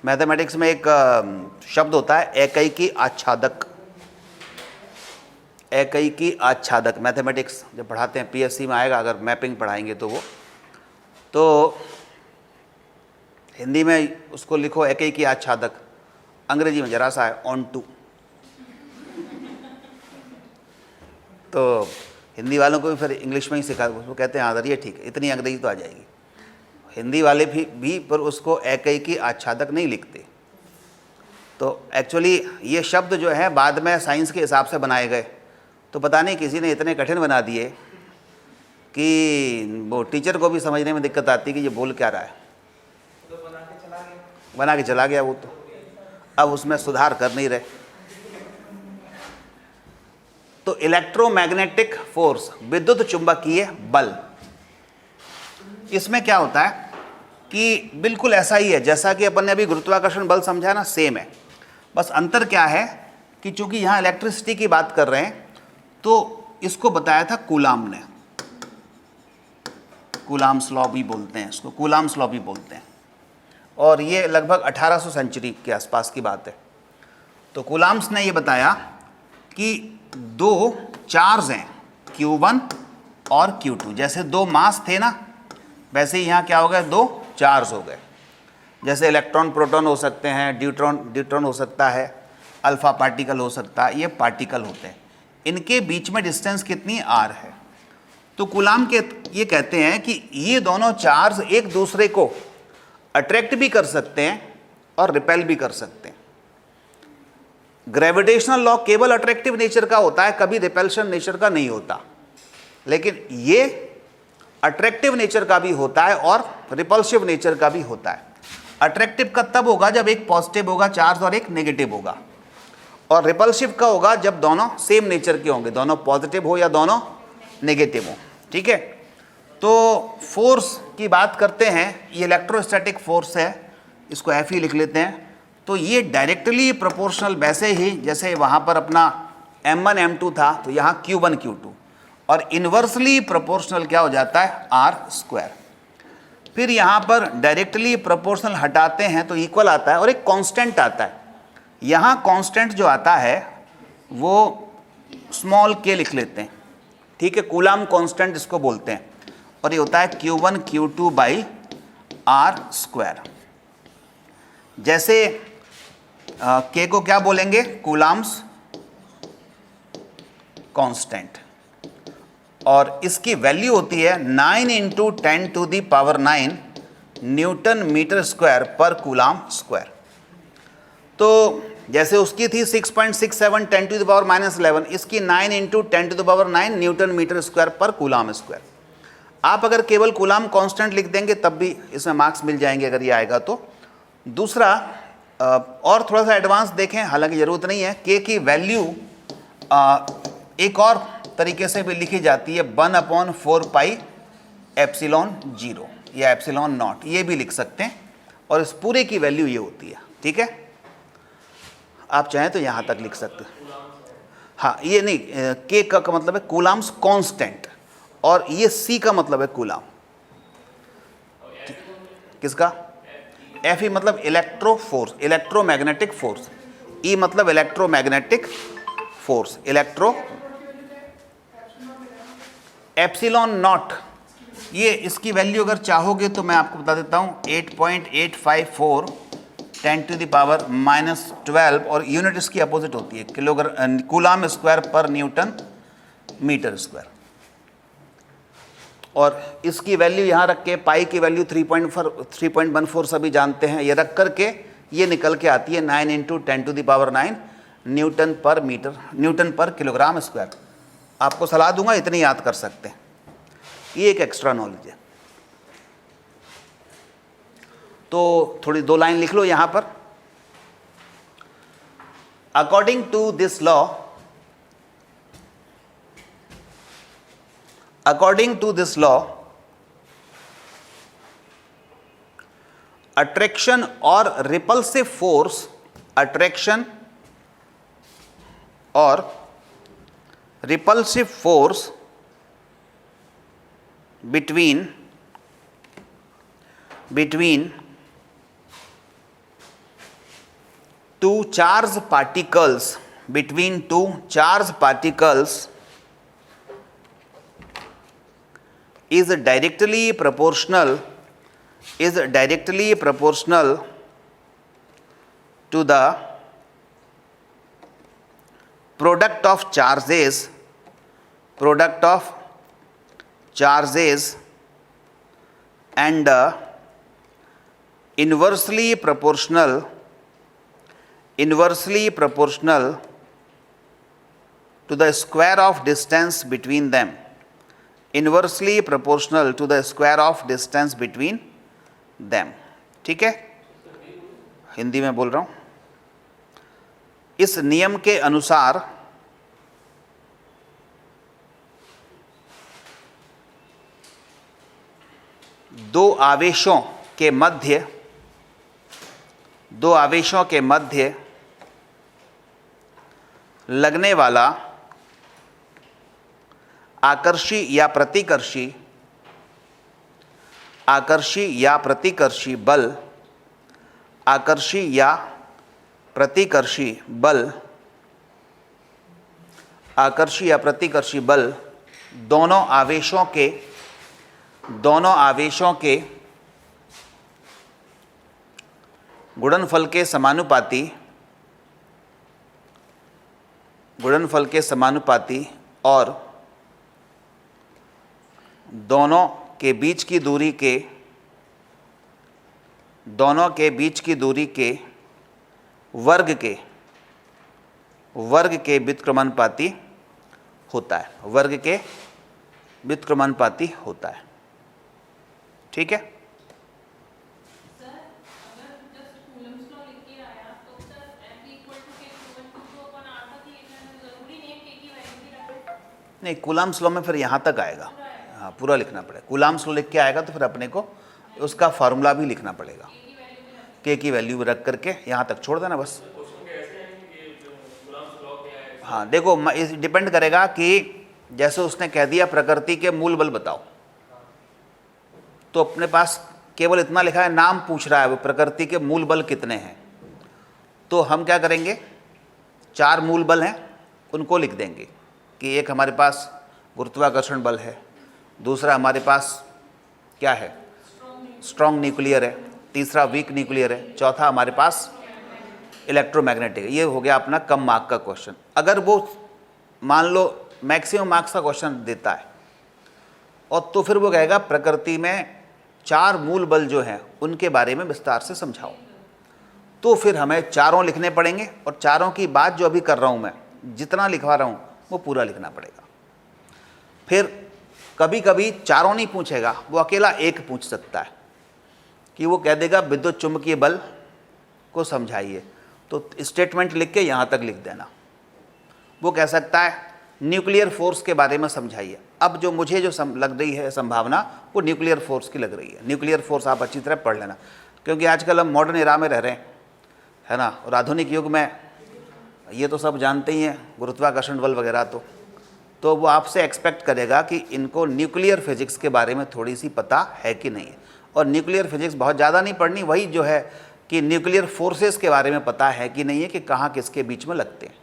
मैथमेटिक्स में एक शब्द होता है एकैकी आच्छादक। एकैकी आच्छादक मैथमेटिक्स जब पढ़ाते हैं, पीएससी में आएगा, अगर मैपिंग पढ़ाएंगे तो वो, तो हिंदी में उसको लिखो एकैकी आच्छादक, अंग्रेजी में जरा सा है ऑन टू। तो हिंदी वालों को भी फिर इंग्लिश में ही सिखा, उसको कहते हैं आदर, ये ठीक है, इतनी अंग्रेजी तो आ जाएगी। हिंदी वाले भी पर उसको एकैकी आच्छादक नहीं लिखते। तो एक्चुअली ये शब्द जो है बाद में साइंस के हिसाब से बनाए गए, तो पता नहीं किसी ने इतने कठिन बना दिए कि वो टीचर को भी समझने में दिक्कत आती कि ये बोल क्या रहा है। तो बना के चला गया वो, तो अब उसमें सुधार कर नहीं रहे। तो इलेक्ट्रोमैग्नेटिक फोर्स, विद्युत चुंबकीय बल, इसमें क्या होता है कि बिल्कुल ऐसा ही है जैसा कि अपन ने अभी गुरुत्वाकर्षण बल समझा ना, सेम है। बस अंतर क्या है कि चूंकि यहाँ इलेक्ट्रिसिटी की बात कर रहे हैं, तो इसको बताया था कूलाम ने, कूलाम्स लॉ भी बोलते हैं इसको, कूलाम्स लॉ भी बोलते हैं, और ये लगभग 1800 सेंचुरी के आसपास की बात है। तो कूलाम्स ने ये बताया कि दो चार्ज हैं Q1 और Q2, जैसे दो मास थे ना, वैसे ही यहाँ क्या हो गए, दो चार्ज हो गए। जैसे इलेक्ट्रॉन प्रोटॉन हो सकते हैं, ड्यूट्रॉन हो सकता है, अल्फा पार्टिकल हो सकता है, ये पार्टिकल होते हैं। इनके बीच में डिस्टेंस कितनी r है। तो कूलाम के ये कहते हैं कि ये दोनों चार्ज एक दूसरे को अट्रैक्ट भी कर सकते हैं और रिपेल भी कर सकते हैं। ग्रेविटेशनल लॉ केवल अट्रैक्टिव नेचर का होता है, कभी रिपेल्शन नेचर का नहीं होता, लेकिन ये अट्रैक्टिव नेचर का भी होता है और रिपल्सिव नेचर का भी होता है। अट्रैक्टिव का तब होगा जब एक पॉजिटिव होगा चार्ज और एक नेगेटिव होगा, और रिपल्सिव का होगा जब दोनों सेम नेचर के होंगे, दोनों पॉजिटिव हो या दोनों नेगेटिव हो। ठीक है, तो फोर्स की बात करते हैं, ये इलेक्ट्रोस्टैटिक फोर्स है, इसको एफ ही लिख लेते हैं। तो ये डायरेक्टली प्रोपोर्शनल, वैसे ही जैसे वहाँ पर अपना m1 m2 था, तो यहाँ q1 q2, और इन्वर्सली प्रोपोर्शनल क्या हो जाता है, r²। फिर यहाँ पर डायरेक्टली प्रोपोर्शनल हटाते हैं तो इक्वल आता है, और एक कांस्टेंट आता है। यहाँ कांस्टेंट जो आता है वो स्मॉल k लिख लेते हैं। ठीक है, कूलाम कांस्टेंट इसको बोलते हैं, और ये होता है Q1 Q2 बाई r²। जैसे k को क्या बोलेंगे, कूलाम्स कांस्टेंट, और इसकी वैल्यू होती है 9 × 10⁹ न्यूटन मीटर स्क्वायर पर कूलाम स्क्वायर। तो जैसे उसकी थी 6.67 10⁻⁻11, इसकी 9 × 10⁹ न्यूटन मीटर स्क्वायर पर कूलाम स्क्वायर। आप अगर केवल कूलाम कांस्टेंट लिख देंगे तब भी इसमें मार्क्स मिल जाएंगे अगर ये आएगा तो। दूसरा और थोड़ा सा एडवांस देखें, हालांकि ज़रूरत नहीं है, k की वैल्यू एक और तरीके से भी लिखी जाती है 1/4πε0 या ε0, ये भी लिख सकते हैं, और इस पूरे की वैल्यू ये होती है। ठीक है, आप चाहें तो यहाँ तक लिख सकते हैं। हाँ, ये नहीं, k का मतलब है कूलाम्स कांस्टेंट, और ये c का मतलब है कूलाम। किसका, F मतलब electro force, electromagnetic force, E मतलब electromagnetic force, electro epsilon not, ये इसकी वैल्यू अगर चाहोगे तो मैं आपको बता देता हूँ 8.854 10⁻⁻12 और यूनिट इसकी अपोजिट होती है किलोग्राम कूलाम स्क्वायर पर न्यूटन मीटर स्क्वायर। और इसकी वैल्यू यहाँ रख के पाई की वैल्यू 3.14 सभी जानते हैं, ये रख करके ये निकल के आती है 9 × 10⁹ न्यूटन पर मीटर, न्यूटन पर किलोग्राम स्क्वायर। आपको सलाह दूंगा इतनी याद कर सकते हैं, ये एक एक्स्ट्रा नॉलेज है। तो थोड़ी 2 लाइन लिख लो यहाँ पर। According to this law, according to this law, attraction or repulsive force, attraction or repulsive force between two charged particles, between two charged particles is directly proportional to the product of charges and inversely proportional to the square of distance between them, inversely proportional to the square of distance between them. ठीक है, हिंदी में बोल रहा हूं। इस नियम के अनुसार दो आवेशों के मध्य लगने वाला आकर्षी या प्रतिकर्षी बल दोनों आवेशों के गुणनफल के समानुपाती और दोनों के बीच की दूरी के वर्ग के व्युत्क्रमानुपाती होता है। ठीक है, नहीं कूलाम्स लॉ में फिर यहाँ तक आएगा, हाँ पूरा लिखना पड़ेगा। कूलाम्स लॉ लिख के आएगा तो फिर अपने को उसका फार्मूला भी लिखना पड़ेगा, के की वैल्यू रख करके यहाँ तक छोड़ देना बस। हाँ देखो, डिपेंड करेगा कि जैसे उसने कह दिया प्रकृति के मूल बल बताओ, तो अपने पास केवल इतना लिखा है, नाम पूछ रहा है वो प्रकृति के मूल बल कितने हैं, तो हम क्या करेंगे, 4 मूल बल हैं उनको लिख देंगे कि एक हमारे पास गुरुत्वाकर्षण बल है, दूसरा हमारे पास क्या है स्ट्रॉन्ग न्यूक्लियर है, तीसरा वीक न्यूक्लियर है, चौथा हमारे पास इलेक्ट्रोमैग्नेटिक। ये हो गया अपना कम मार्क का क्वेश्चन। अगर वो मान लो मैक्सिमम मार्क्स का क्वेश्चन देता है और तो फिर वो कहेगा प्रकृति में 4 मूल बल जो हैं उनके बारे में विस्तार से समझाओ, तो फिर हमें चारों लिखने पड़ेंगे और चारों की बात जो अभी कर रहा हूँ मैं, जितना लिखवा रहा हूँ वो पूरा लिखना पड़ेगा। फिर कभी कभी चारों नहीं पूछेगा, वो अकेला एक पूछ सकता है कि वो कह देगा विद्युत चुंबकीय बल को समझाइए, तो स्टेटमेंट लिख के यहाँ तक लिख देना। वो कह सकता है न्यूक्लियर फोर्स के बारे में समझाइए। अब जो मुझे जो लग रही है संभावना वो न्यूक्लियर फोर्स की लग रही है। न्यूक्लियर फोर्स आप अच्छी तरह पढ़ लेना, क्योंकि आजकल हम मॉडर्न एरा में रह रहे हैं, है ना, और आधुनिक युग में ये तो सब जानते ही हैं गुरुत्वाकर्षण बल वगैरह। तो वो आपसे एक्सपेक्ट करेगा कि इनको न्यूक्लियर फिजिक्स के बारे में थोड़ी सी पता है कि नहीं है। और न्यूक्लियर फिजिक्स बहुत ज़्यादा नहीं पढ़नी, वही जो है कि न्यूक्लियर फोर्सेस के बारे में पता है कि नहीं है, कि कहाँ किसके बीच में लगते हैं।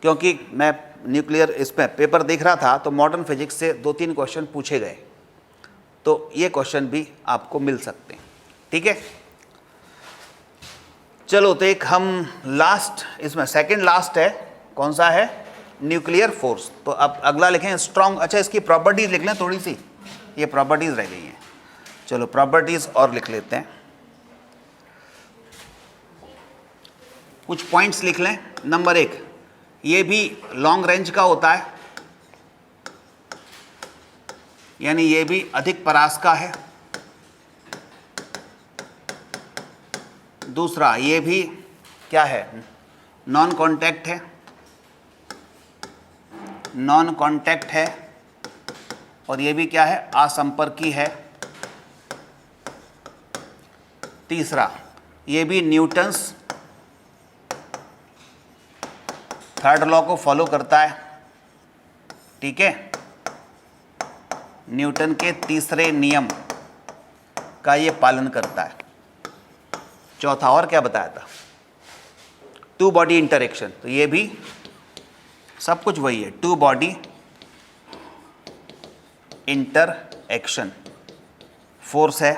क्योंकि मैं न्यूक्लियर इसमें पेपर देख रहा था तो मॉडर्न फिजिक्स से 2-3 क्वेश्चन पूछे गए, तो ये क्वेश्चन भी आपको मिल सकते हैं। ठीक है, चलो तो एक हम लास्ट, इसमें सेकंड लास्ट है, कौन सा है, न्यूक्लियर फोर्स। तो अब अगला लिखें स्ट्रॉन्ग। अच्छा, इसकी प्रॉपर्टीज लिख लें थोड़ी सी, ये प्रॉपर्टीज रह गई हैं। चलो प्रॉपर्टीज और लिख लेते हैं, कुछ पॉइंट्स लिख लें। नंबर 1, ये भी लॉन्ग रेंज का होता है, यानी ये भी अधिक परास का है। दूसरा, ये भी क्या है, नॉन कांटेक्ट है, नॉन कांटेक्ट है। और ये भी क्या है, असंपर्की है। तीसरा, ये भी न्यूटन्स थर्ड लॉ को फॉलो करता है। ठीक है, न्यूटन के तीसरे नियम का ये पालन करता है। चौथा, और क्या बताया था, टू बॉडी इंटरेक्शन, तो ये भी सब कुछ वही है, टू बॉडी इंटरएक्शन। फोर्स है,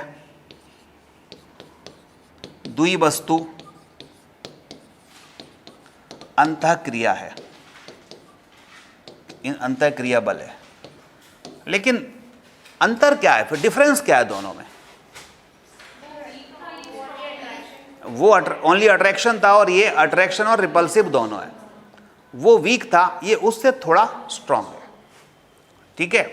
द्वि वस्तु अंतःक्रिया है, इन अंतःक्रिया बल है। लेकिन अंतर क्या है फिर, डिफरेंस क्या है दोनों में? वो ओनली अट्रैक्शन था और ये अट्रैक्शन और रिपल्सिव दोनों है। वो वीक था, ये उससे थोड़ा स्ट्रांग है। ठीक है,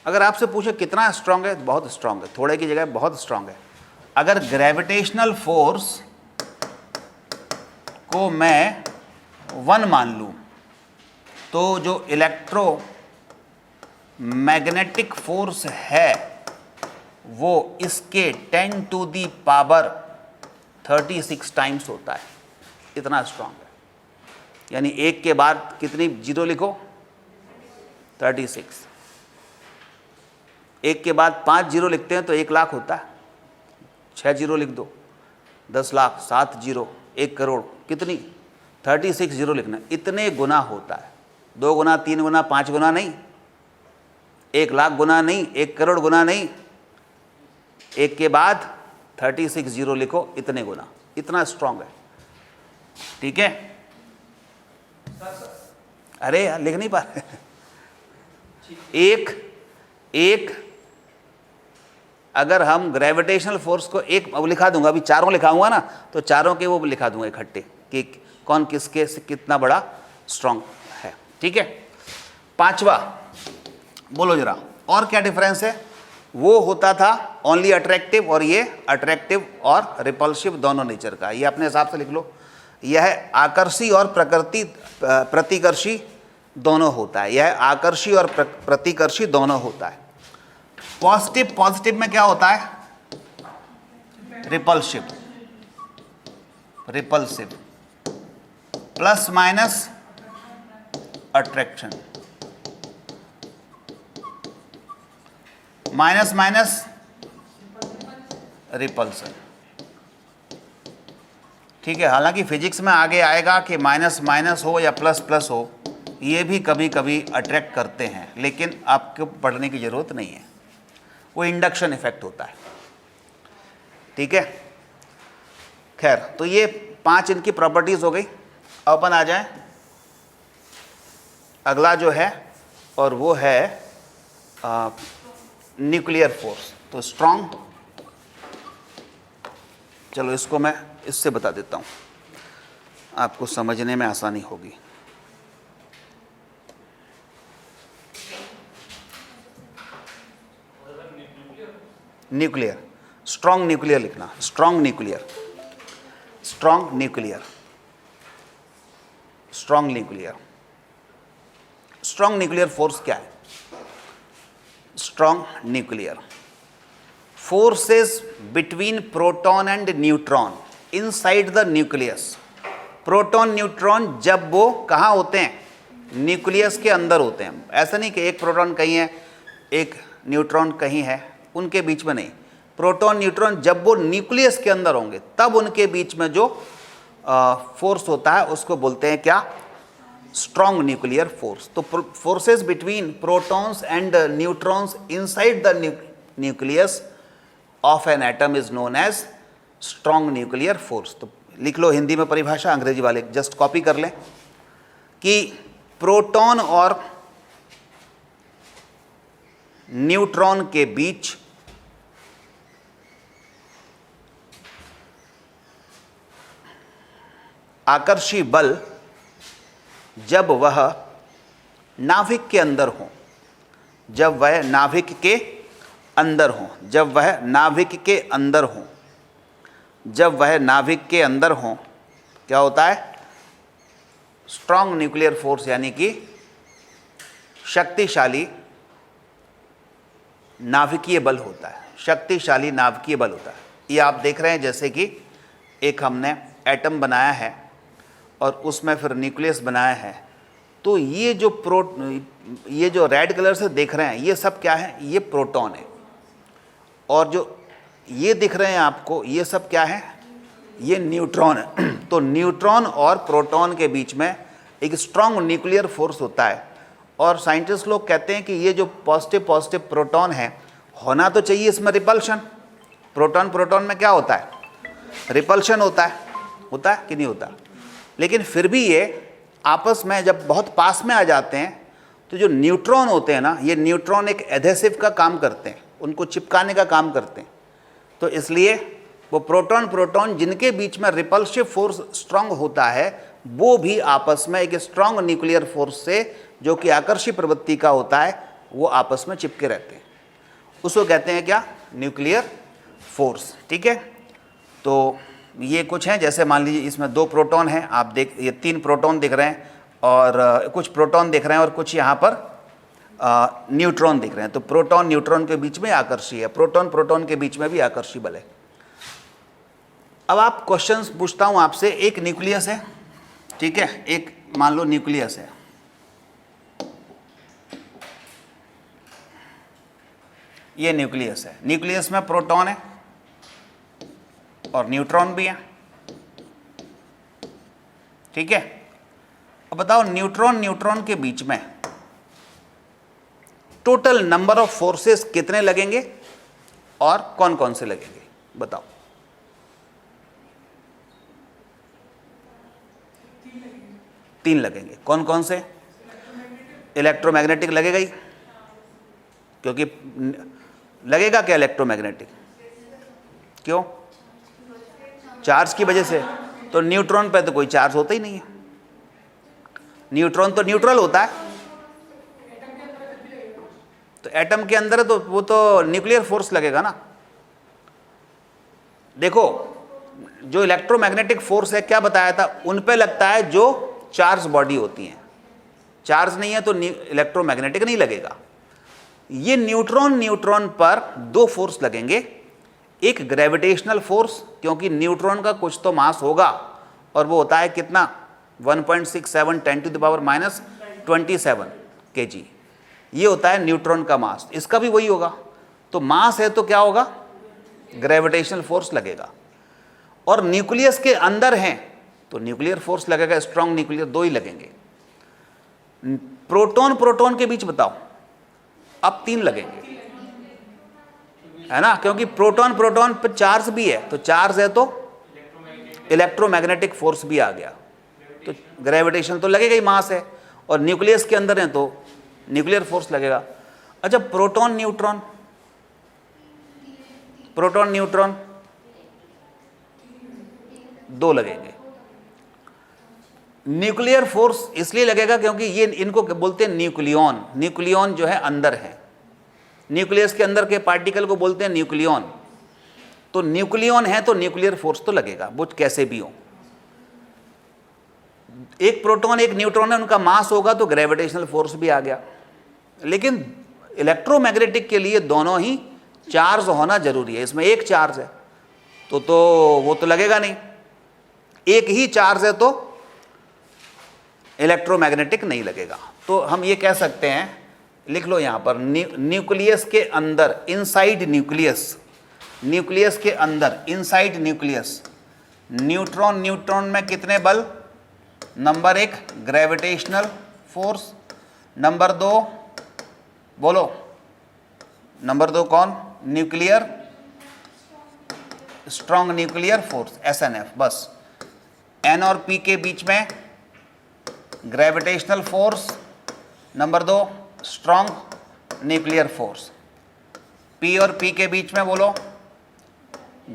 अगर आपसे पूछे कितना स्ट्रांग है, बहुत स्ट्रांग है, थोड़े की जगह बहुत स्ट्रांग है। अगर ग्रेविटेशनल फोर्स को मैं 1 मान लूं, तो जो इलेक्ट्रो मैग्नेटिक फोर्स है वो इसके 10 टू दी पावर 36 टाइम्स होता है, इतना स्ट्रांग है। यानी 1 के बाद कितनी जीरो लिखो, 36। 1 के बाद 5 जीरो लिखते हैं तो 1 लाख होता है, 6 जीरो लिख दो 10 लाख, 7 जीरो 1 करोड़, कितनी 36 जीरो लिखना, इतने गुना होता है। 2 गुना, 3 गुना, 5 गुना नहीं, 1 लाख गुना नहीं, 1 करोड़ गुना नहीं, 1 के बाद 36 जीरो लिखो, इतने गुना, इतना स्ट्रांग है। ठीक है, अरे यार लिख नहीं पा रहे। एक अगर हम ग्रेविटेशनल फोर्स को एक अब लिखा दूंगा, अभी चारों लिखाऊंगा ना, तो चारों के वो लिखा दूंगा इकट्ठे कि कौन किसके से कितना बड़ा स्ट्रांग है। ठीक है, 5वां बोलो जरा, और क्या डिफरेंस है? वो होता था ओनली अट्रैक्टिव और ये अट्रैक्टिव और रिपल्सिव दोनों नेचर का। ये अपने हिसाब से लिख लो, यह आकर्षी और प्रतिकर्षी दोनों होता है, यह आकर्षी और प्रतिकर्षी दोनों होता है। पॉजिटिव में क्या होता है? Repulsive, plus minus attraction, minus minus repulsion. ठीक है, हालांकि फिजिक्स में आगे आएगा कि माइनस माइनस हो या प्लस प्लस हो, ये भी कभी कभी अट्रैक्ट करते हैं, लेकिन आपको पढ़ने की ज़रूरत नहीं है, वो इंडक्शन इफेक्ट होता है। ठीक है, खैर, तो ये 5 इनकी प्रॉपर्टीज हो गई। अब अपन आ जाएं अगला जो है, और वो है न्यूक्लियर फोर्स। तो स्ट्रॉन्ग, चलो इसको मैं इससे बता देता हूँ, आपको समझने में आसानी होगी। न्यूक्लियर, स्ट्रॉन्ग न्यूक्लियर लिखना, strong nuclear, strong nuclear, strong nuclear. Strong nuclear force क्या है? Strong nuclear forces between proton and neutron inside the nucleus. Proton neutron जब वो कहाँ होते हैं? न्यूक्लियस के अंदर होते हैं। ऐसा नहीं कि एक प्रोटॉन कहीं है एक न्यूट्रॉन कहीं है, उनके बीच में नहीं। प्रोटॉन न्यूट्रॉन जब वो न्यूक्लियस के अंदर होंगे तब उनके बीच में जो फोर्स होता है उसको बोलते हैं क्या? Strong nuclear force. तो forces between protons and neutrons inside the nucleus of an atom is known as strong nuclear force. तो लिख लो हिंदी में परिभाषा, अंग्रेजी वाले जस्ट कॉपी कर लें कि प्रोटॉन और न्यूट्रॉन के बीच आकर्षी बल जब वह नाभिक के अंदर हो, जब वह नाभिक के अंदर हो, जब वह नाभिक के अंदर हो, जब वह नाभिक के अंदर हो, क्या होता है? स्ट्रॉन्ग न्यूक्लियर फोर्स, यानी कि शक्तिशाली नाभिकीय बल होता है, शक्तिशाली नाभिकीय बल होता है। ये आप देख रहे हैं जैसे कि एक हमने एटम बनाया है और उसमें फिर न्यूक्लियस बनाया है, तो ये जो रेड कलर से देख रहे हैं ये सब क्या है? ये प्रोटॉन है। और जो ये दिख रहे हैं आपको ये सब क्या है? ये न्यूट्रॉन है। तो न्यूट्रॉन और प्रोटॉन के बीच में एक स्ट्रॉन्ग न्यूक्लियर फोर्स होता है। और साइंटिस्ट लोग कहते हैं कि ये जो पॉजिटिव प्रोटॉन है, होना तो चाहिए इसमें रिपल्शन। प्रोटॉन में क्या होता है? रिपल्शन होता है कि नहीं होता? लेकिन फिर भी ये आपस में जब बहुत पास में आ जाते हैं तो जो न्यूट्रॉन होते हैं ना, ये न्यूट्रॉन एक एडहेसिव का काम करते हैं, उनको चिपकाने का काम करते हैं। तो इसलिए वो प्रोटॉन जिनके बीच में रिपल्सिव फोर्स स्ट्रांग होता है, वो भी आपस में एक स्ट्रांग न्यूक्लियर फोर्स से, जो कि आकर्षी प्रवृत्ति का होता है, वो आपस में चिपके रहते हैं। उसको कहते हैं क्या? Nuclear force. ठीक है, तो ये कुछ हैं, जैसे मान लीजिए इसमें 2 प्रोटॉन हैं, आप ये 3 प्रोटॉन दिख रहे हैं और कुछ प्रोटॉन दिख रहे हैं और कुछ यहाँ पर न्यूट्रॉन दिख रहे हैं। तो प्रोटॉन न्यूट्रॉन के बीच में आकर्षी है, प्रोटॉन के बीच में भी आकर्षी बल है। अब आप क्वेश्चंस पूछता हूँ आपसे। एक न्यूक्लियस है, ठीक है, एक मान लो न्यूक्लियस है, ये न्यूक्लियस है। न्यूक्लियस में प्रोटॉन है और न्यूट्रॉन भी है, ठीक है। अब बताओ न्यूट्रॉन के बीच में टोटल नंबर ऑफ फोर्सेस कितने लगेंगे और कौन कौन से लगेंगे? बताओ। 3 लगेंगे। कौन कौन से? इलेक्ट्रोमैग्नेटिक लगेगा ही, क्योंकि लगेगा क्या इलेक्ट्रोमैग्नेटिक? क्यों? चार्ज की वजह से। तो न्यूट्रॉन पे तो कोई चार्ज होता ही नहीं है, न्यूट्रॉन तो न्यूट्रल होता है। तो एटम के अंदर तो वो तो न्यूक्लियर फोर्स लगेगा ना। देखो, जो इलेक्ट्रोमैग्नेटिक फोर्स है, क्या बताया था, उन पे लगता है जो चार्ज बॉडी होती हैं। चार्ज नहीं है तो इलेक्ट्रोमैग्नेटिक नहीं लगेगा। ये न्यूट्रॉन पर 2 फोर्स लगेंगे। एक ग्रेविटेशनल फोर्स, क्योंकि न्यूट्रॉन का कुछ तो मास होगा, और वो होता है कितना? 1.67 10⁻27 kg। ये होता है न्यूट्रॉन का मास। इसका भी वही होगा। तो मास है तो क्या होगा? ग्रेविटेशनल फोर्स लगेगा। और न्यूक्लियस के अंदर हैं तो न्यूक्लियर फोर्स लगेगा, स्ट्रॉन्ग न्यूक्लियर 2 ही लगेंगे। प्रोटॉन के बीच बताओ, अब 3 लगेंगे, है ना, क्योंकि प्रोटॉन पर चार्ज भी है। तो चार्ज है तो इलेक्ट्रोमैग्नेटिक फोर्स भी आ गया, तो ग्रेविटेशन तो लगेगा ही, मास है। और न्यूक्लियस के अंदर है तो न्यूक्लियर फोर्स लगेगा। अच्छा, प्रोटॉन न्यूट्रॉन 2 लगेंगे। न्यूक्लियर फोर्स इसलिए लगेगा क्योंकि ये इनको बोलते हैं न्यूक्लियॉन। न्यूक्लियॉन जो है अंदर है, न्यूक्लियस के अंदर के पार्टिकल को बोलते हैं न्यूक्लियॉन। तो न्यूक्लियॉन है तो न्यूक्लियर फोर्स तो लगेगा, वो कैसे भी हो। एक प्रोटॉन एक न्यूट्रॉन है, उनका मास होगा तो ग्रेविटेशनल फोर्स भी आ गया। लेकिन इलेक्ट्रोमैग्नेटिक के लिए दोनों ही चार्ज होना जरूरी है। इसमें एक चार्ज है तो वो तो लगेगा नहीं, एक ही चार्ज है तो इलेक्ट्रोमैग्नेटिक नहीं लगेगा। तो हम ये कह सकते हैं, लिख लो यहां पर, न्यूक्लियस के अंदर, इनसाइड न्यूक्लियस के अंदर, इनसाइड न्यूक्लियस, न्यूट्रॉन में कितने बल? नंबर 1 ग्रेविटेशनल फोर्स, नंबर 2 बोलो, नंबर 2 कौन? Nuclear, strong nuclear force SNF। बस N और P के बीच में gravitational force, number 2 strong nuclear force. P और P के बीच में बोलो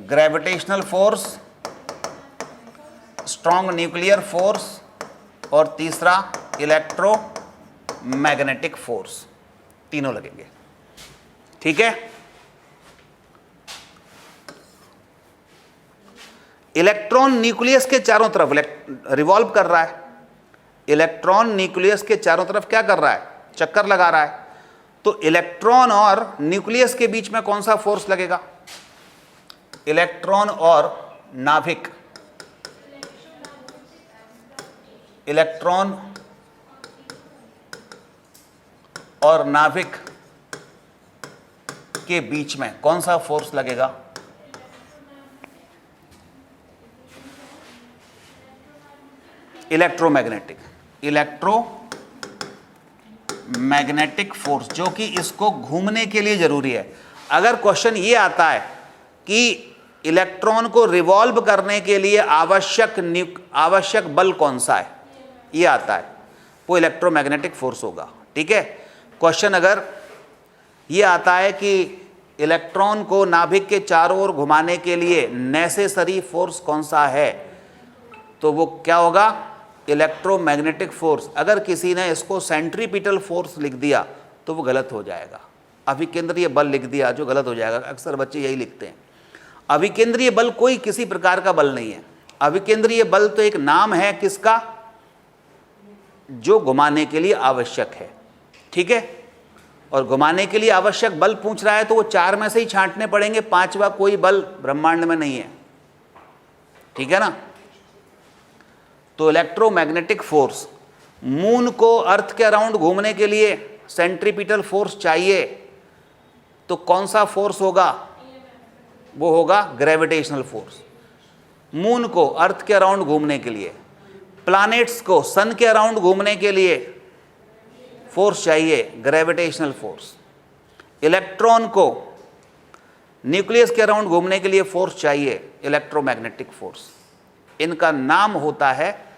gravitational force, strong nuclear force, और तीसरा इलेक्ट्रोमैग्नेटिक फोर्स। तीनों लगेंगे, ठीक है। इलेक्ट्रॉन न्यूक्लियस के चारों तरफ रिवॉल्व कर रहा है। इलेक्ट्रॉन न्यूक्लियस के चारों तरफ क्या कर रहा है? चक्कर लगा रहा है। तो इलेक्ट्रॉन और न्यूक्लियस के बीच में कौन सा फोर्स लगेगा? इलेक्ट्रॉन और नाभिक, इलेक्ट्रॉन और नाभिक के बीच में कौन सा फोर्स लगेगा? इलेक्ट्रोमैग्नेटिक, इलेक्ट्रोमैग्नेटिक फोर्स, जो कि इसको घूमने के लिए जरूरी है। अगर क्वेश्चन ये आता है कि इलेक्ट्रॉन को रिवॉल्व करने के लिए आवश्यक बल कौन सा है, ये आता है, वो इलेक्ट्रोमैग्नेटिक फोर्स होगा, ठीक है। क्वेश्चन अगर ये आता है कि इलेक्ट्रॉन को नाभिक के चारों ओर घुमाने के लिए नेसेसरी फोर्स कौन सा है, तो वो क्या होगा? Electromagnetic force. अगर किसी ने इसको सेंट्रीपिटल फोर्स लिख दिया तो वो गलत हो जाएगा। अभिकेंद्रीय बल लिख दिया जो गलत हो जाएगा। अक्सर बच्चे यही लिखते हैं। अभिकेंद्रीय बल कोई किसी प्रकार का बल नहीं है। अभिकेंद्रीय बल तो एक नाम है किसका? जो घुमाने के लिए आवश्यक है, ठीक है। और घुमाने के लिए आवश्यक बल पूछ रहा है तो वो 4 में से ही छांटने पड़ेंगे, 5वां कोई बल ब्रह्मांड में नहीं है, ठीक है ना। तो इलेक्ट्रोमैग्नेटिक फोर्स, मून को अर्थ के अराउंड घूमने के लिए सेंट्रीपिटल फोर्स चाहिए, तो कौन सा फोर्स होगा? वो होगा ग्रेविटेशनल फोर्स। मून को अर्थ के अराउंड घूमने के लिए, प्लैनेट्स को सन के अराउंड घूमने के लिए फोर्स चाहिए, ग्रेविटेशनल फोर्स। इलेक्ट्रॉन को न्यूक्लियस के अराउंड घूमने के लिए फोर्स चाहिए, इलेक्ट्रोमैग्नेटिक फोर्स। इनका नाम होता है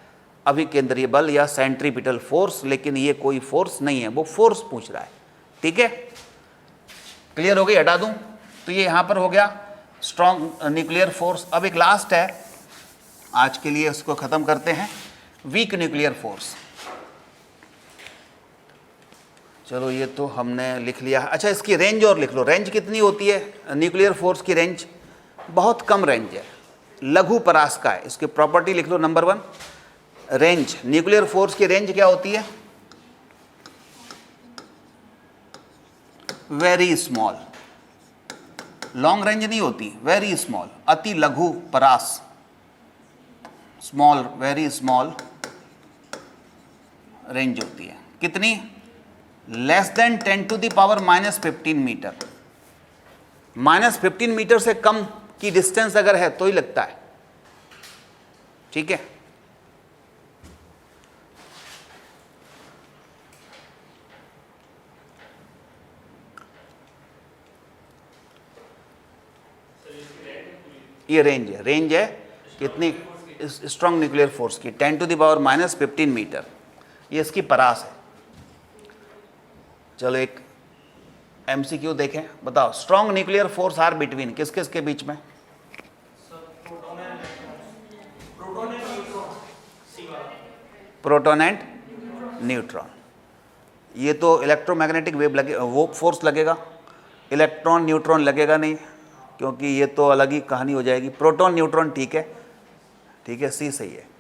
अभिकेंद्रीय बल या सेंट्रीपिटल फोर्स, लेकिन ये कोई फोर्स नहीं है, वो फोर्स पूछ रहा है, ठीक है। क्लियर हो गई? हटा दूं तो ये यहां पर हो गया स्ट्रॉन्ग न्यूक्लियर फोर्स। अब एक लास्ट है आज के लिए, उसको खत्म करते हैं, वीक न्यूक्लियर फोर्स। चलो ये तो हमने लिख लिया। अच्छा, इसकी रेंज और लिख लो। रेंज कितनी होती है न्यूक्लियर फोर्स की? रेंज बहुत कम रेंज है, लघु परास का है। इसकी प्रॉपर्टी लिख लो। नंबर 1 रेंज, न्यूक्लियर फोर्स की रेंज क्या होती है? Very small. लॉन्ग रेंज नहीं होती, वेरी स्मॉल, अति लघु परास, स्मॉल, वेरी स्मॉल रेंज होती है। कितनी? Less than 10⁻⁻15 metre. -15 मीटर से कम की डिस्टेंस अगर है तो ही लगता है, ठीक है। ये रेंज है। रेंज है कितनी स्ट्रॉन्ग न्यूक्लियर फोर्स की? 10⁻⁻15 मीटर, ये इसकी परास है। चलो एक MCQ देखें, बताओ। Strong nuclear force are between, किस किस के बीच में? Proton and neutron. ये तो इलेक्ट्रोमैग्नेटिक वेव लगे, वो फोर्स लगेगा। इलेक्ट्रॉन न्यूट्रॉन लगेगा नहीं, क्योंकि ये तो अलग ही कहानी हो जाएगी। प्रोटॉन न्यूट्रॉन ठीक है, ठीक है, सी सही है।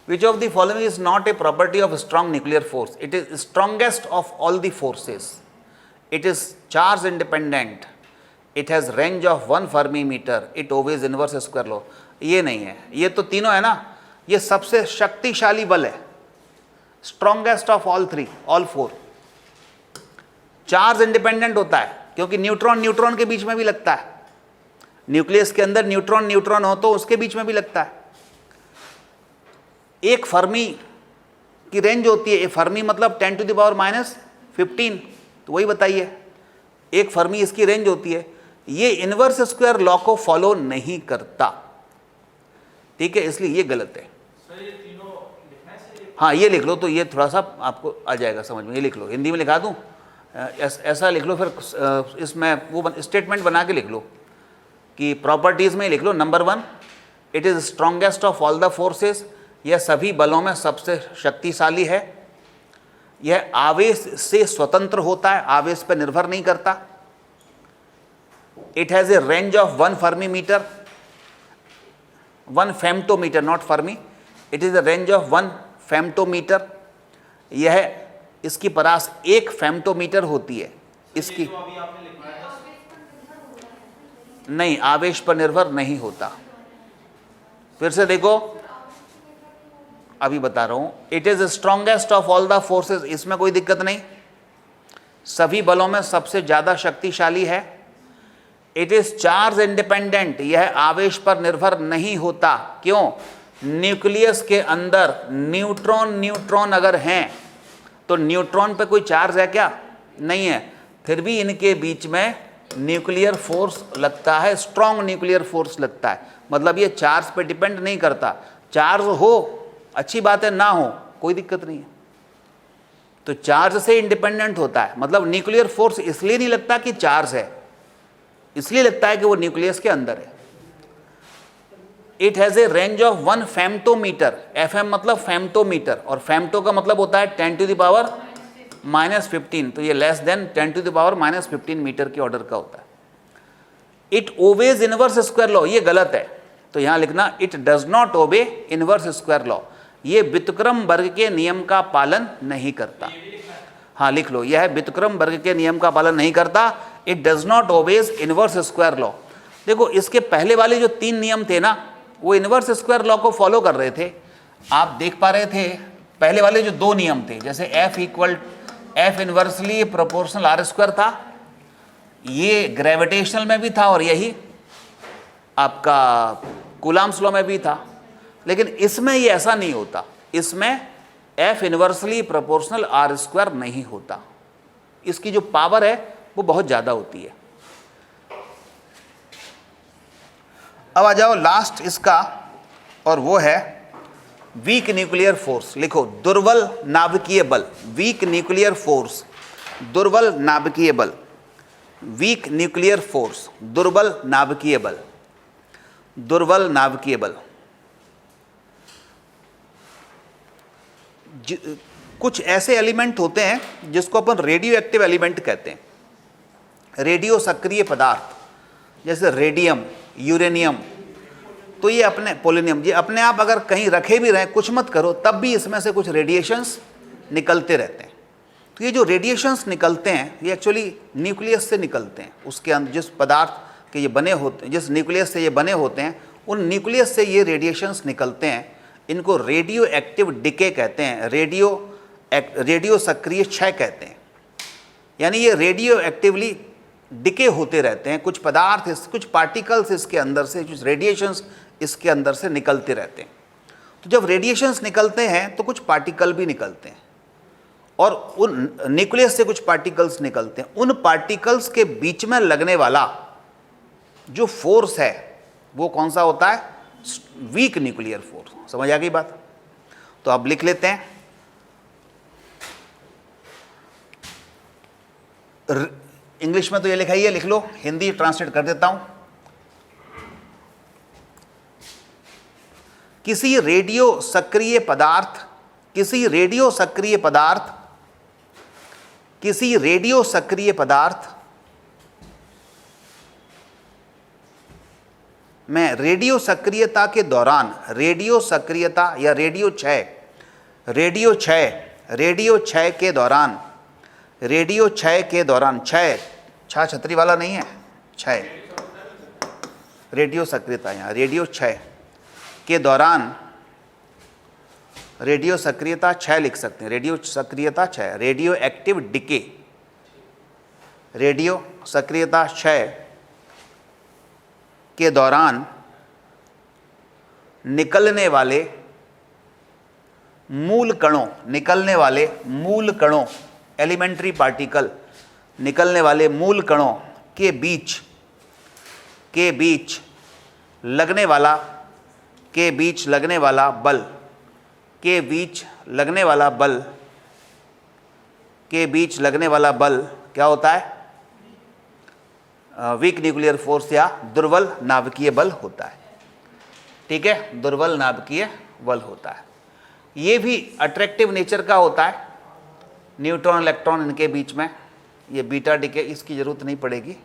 Which of the following is not a property of strong nuclear force? It is strongest of all the forces. It is charge independent. It has range of 1 Fermi meter. It obeys inverse square law. ये नहीं है, ये तो तीनों है ना। ये सबसे शक्तिशाली बल है, strongest of all 3, all 4। Charge independent होता है क्योंकि न्यूट्रॉन न्यूट्रॉन के बीच में भी लगता है। न्यूक्लियस के अंदर न्यूट्रॉन न्यूट्रॉन हो तो उसके बीच में भी लगता है। एक फर्मी की रेंज होती है, फर्मी मतलब 10 टू द पावर -15, तो वही बताइए, एक फर्मी इसकी रेंज होती है। ये इनवर्स स्क्वायर लॉ को फॉलो नहीं करता, ठीक है, इसलिए ये गलत है। हाँ ये लिख लो, तो ये थोड़ा सा आपको आ जाएगा समझ में, ये लिख लो, हिंदी में लिखा दूँ, ऐसा लिख लो, फिर इसमें वो स्टेटमेंट बना के लिख लो कि प्रॉपर्टीज़ में लिख लो, number 1, it is strongest of all the forces, यह सभी बलों में सबसे शक्तिशाली है, यह आवेश से स्वतंत्र होता है, आवेश पर निर्भर नहीं करता, it has a range of 1 fermimeter, 1 femtometer, not fermi, it is a range of 1 femtometer, यह इसकी परास 1 फेम्टोमीटर होती है, इसकी नहीं, आवेश पर निर्भर नहीं होता। फिर से देखो, अभी बता रहा हूं, it is strongest of all the forces, इसमें कोई दिक्कत नहीं, सभी बलों में सबसे ज्यादा शक्तिशाली है, इट इज चार्ज इंडिपेंडेंट, यह आवेश पर निर्भर नहीं होता, क्यों? न्यूक्लियस के अंदर न्यूट्रॉन अगर हैं तो न्यूट्रॉन पे कोई चार्ज है क्या? नहीं है, फिर भी इनके बीच में न्यूक्लियर फोर्स लगता है, स्ट्रॉन्ग न्यूक्लियर फोर्स लगता है, मतलब ये चार्ज पे डिपेंड नहीं करता, चार्ज हो अच्छी बात है, ना हो कोई दिक्कत नहीं है, तो चार्ज से इंडिपेंडेंट होता है, मतलब न्यूक्लियर फोर्स इसलिए नहीं लगता कि चार्ज है, इसलिए लगता है कि वो न्यूक्लियस के अंदर है। It has a range of 1 फेम्टोमीटर, FM मतलब फेम्टोमीटर, और फेम्टो का मतलब होता है 10 टू द पावर -15, तो ये less than 10 to the power -15 metre के ऑर्डर का होता है। It obeys inverse square law, ये गलत है, तो यहाँ लिखना it does not obey inverse square law, ये व्युत्क्रम वर्ग के नियम का पालन नहीं करता। हाँ लिख लो, यह व्युत्क्रम वर्ग के नियम का पालन नहीं करता, it does not obeys inverse square law. देखो इसके पहले वाले जो 3 नियम थे ना, वो इनवर्स स्क्वायर लॉ को फॉलो कर रहे थे, आप देख पा रहे थे, पहले वाले जो 2 नियम थे, जैसे F inversely proportional R square था, ये ग्रेविटेशनल में भी था और यही आपका कूलम्ब्स लॉ में भी था, लेकिन इसमें ये ऐसा नहीं होता, इसमें F inversely proportional R square नहीं होता, इसकी जो पावर है वो बहुत ज़्यादा होती है। अब आ जाओ लास्ट इसका, और वो है वीक न्यूक्लियर फोर्स। लिखो दुर्बल नाभिकीय बल, वीक न्यूक्लियर फोर्स, दुर्बल नाभिकीय बल, वीक न्यूक्लियर फोर्स, दुर्बल नाभिकीय बल, दुर्बल नाभिकीय बल। कुछ ऐसे एलिमेंट होते हैं जिसको अपन रेडियो एक्टिव एलिमेंट कहते हैं, रेडियो सक्रिय पदार्थ, जैसे रेडियम, यूरेनियम, तो ये अपने पोलोनियम, ये अपने आप अगर कहीं रखे भी रहें, कुछ मत करो, तब भी इसमें से कुछ रेडिएशंस निकलते रहते हैं। तो ये जो रेडिएशंस निकलते हैं ये एक्चुअली न्यूक्लियस से निकलते हैं, उसके अंदर जिस पदार्थ के ये बने होते हैं, जिस न्यूक्लियस से ये बने होते हैं, उन न्यूक्लियस से ये रेडिएशंस निकलते हैं, इनको रेडियो एक्टिव डिके कहते हैं, रेडियो सक्रिय क्षय कहते हैं। यानी ये रेडियो एक्टिवली डिके होते रहते हैं, कुछ पदार्थ, कुछ पार्टिकल्स इसके अंदर से, कुछ रेडिएशंस इसके अंदर से निकलते रहते हैं। तो जब रेडिएशंस निकलते हैं तो कुछ पार्टिकल भी निकलते हैं, और उन न्यूक्लियस से कुछ पार्टिकल्स निकलते हैं, उन पार्टिकल्स के बीच में लगने वाला जो फोर्स है वो कौन सा होता है? Weak nuclear force. समझ आ गई बात? तो अब लिख लेते हैं, इंग्लिश में तो ये लिखा ही है, लिख लो, हिंदी ट्रांसलेट कर देता हूं। किसी रेडियो सक्रिय पदार्थ, किसी रेडियो सक्रिय पदार्थ, किसी रेडियो सक्रिय पदार्थ में रेडियो सक्रियता के दौरान, रेडियो सक्रियता या रेडियो क्षय, रेडियो क्षय, रेडियो क्षय के दौरान, रेडियो क्षय के दौरान, क्षय छा छतरी वाला नहीं है, क्षय, रेडियो सक्रियता, यहाँ रेडियो क्षय के दौरान, रेडियो सक्रियता क्षय लिख सकते हैं, रेडियो सक्रियता क्षय, रेडियो एक्टिव डिके, रेडियो सक्रियता क्षय के दौरान निकलने वाले मूल कणों, निकलने वाले मूल कणों, एलिमेंट्री पार्टिकल, निकलने वाले मूल कणों के बीच लगने वाला बल, के बीच लगने वाला बल क्या होता है? वीक न्यूक्लियर फोर्स या दुर्बल नाभिकीय बल होता है। ठीक है, दुर्बल नाभिकीय बल होता है। ये भी अट्रैक्टिव नेचर का होता है, न्यूट्रॉन इलेक्ट्रॉन इनके बीच में, ये बीटा डिके, इसकी ज़रूरत नहीं पड़ेगी।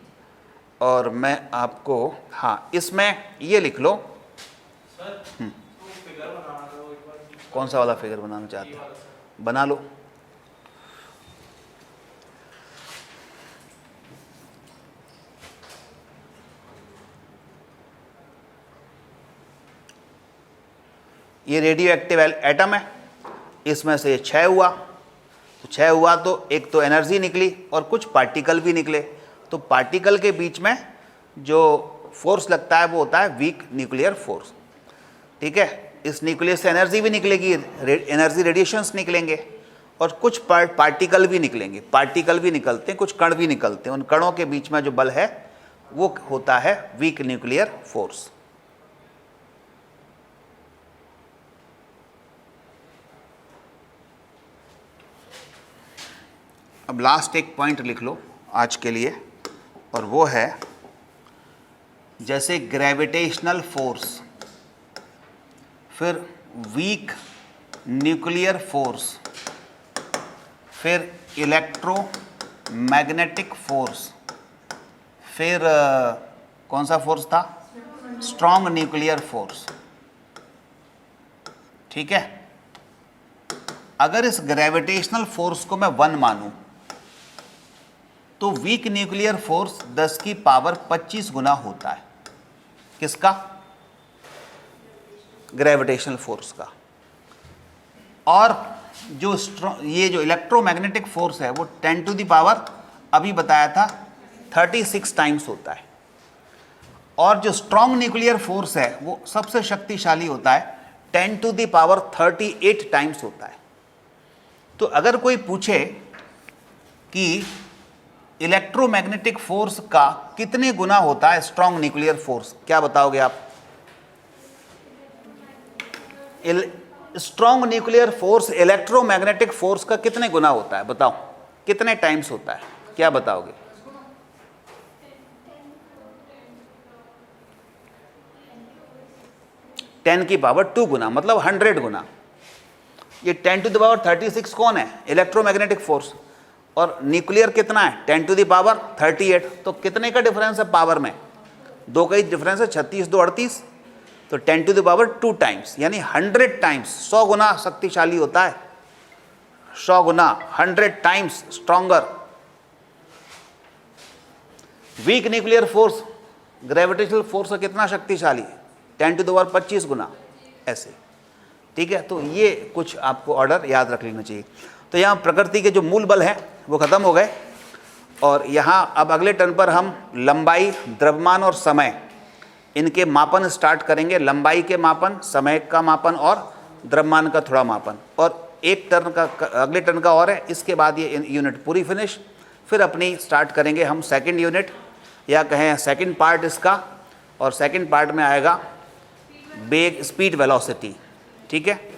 और मैं आपको, हाँ, इसमें ये लिख लो। कौन सा वाला फिगर बनाना चाहते हो? बना लो। ये रेडियो एक्टिव एटम है, इसमें से क्षय हुआ, तो क्षय हुआ तो एक तो एनर्जी निकली और कुछ पार्टिकल भी निकले। तो पार्टिकल के बीच में जो फोर्स लगता है वो होता है वीक न्यूक्लियर फोर्स। ठीक है, इस न्यूक्लियस से एनर्जी भी निकलेगी, एनर्जी रेडिएशंस निकलेंगे और कुछ पार्टिकल भी निकलेंगे, पार्टिकल भी निकलते हैं, कुछ कण भी निकलते हैं। उन कणों के बीच में जो बल है वो होता है वीक न्यूक्लियर फोर्स। अब लास्ट एक पॉइंट लिख लो आज के लिए, और वो है जैसे ग्रेविटेशनल फोर्स, फिर वीक न्यूक्लियर फोर्स, फिर इलेक्ट्रोमैग्नेटिक फोर्स, फिर कौन सा फोर्स था? Strong nuclear force. ठीक है, अगर इस ग्रेविटेशनल फोर्स को मैं 1 मानूं तो वीक न्यूक्लियर फोर्स 10 की पावर 25 गुना होता है। किसका? ग्रेविटेशनल फोर्स का। और जो ये जो इलेक्ट्रोमैग्नेटिक फोर्स है वो 10 टू द पावर, अभी बताया था, 36 टाइम्स होता है। और जो स्ट्रॉन्ग न्यूक्लियर फोर्स है वो सबसे शक्तिशाली होता है, 10 टू द पावर 38 टाइम्स होता है। तो अगर कोई पूछे कि इलेक्ट्रोमैग्नेटिक फोर्स का कितने गुना होता है स्ट्रॉन्ग न्यूक्लियर फोर्स, क्या बताओगे आप? Strong nuclear force electromagnetic force का कितने गुना होता है? बताओ, कितने टाइम्स होता है? क्या बताओगे? टेन की पावर 2 गुना, मतलब 100 गुना। ये 10 टू द पावर 36 कौन है? Electromagnetic force. और न्यूक्लियर कितना है? 10 टू द पावर 38। तो कितने का डिफरेंस है पावर में? 2 का ही डिफरेंस है, 36 2 38। तो 10 टू द पावर 2 टाइम्स, यानी 100 टाइम्स, 100 गुना शक्तिशाली होता है। 100 गुना, 100 times stronger. Weak nuclear force gravitational force का कितना शक्तिशाली है? 10 टू द पावर 25 गुना, ऐसे। ठीक है, तो ये कुछ आपको ऑर्डर याद रख लेना चाहिए। तो यहाँ प्रकृति के जो मूल बल हैं वो खत्म हो गए, और यहाँ अब अगले टर्न पर हम लंबाई, द्रव्यमान और समय, इनके मापन स्टार्ट करेंगे। लंबाई के मापन, समय का मापन और द्रव्यमान का थोड़ा मापन। और एक टर्न का, अगले टर्न का और है, इसके बाद ये यूनिट पूरी फिनिश। फिर अपनी स्टार्ट करेंगे हम सेकंड यूनिट, या कहें सेकंड पार्ट इसका, और सेकंड पार्ट में आएगा वेग, स्पीड, वेलोसिटी। ठीक है।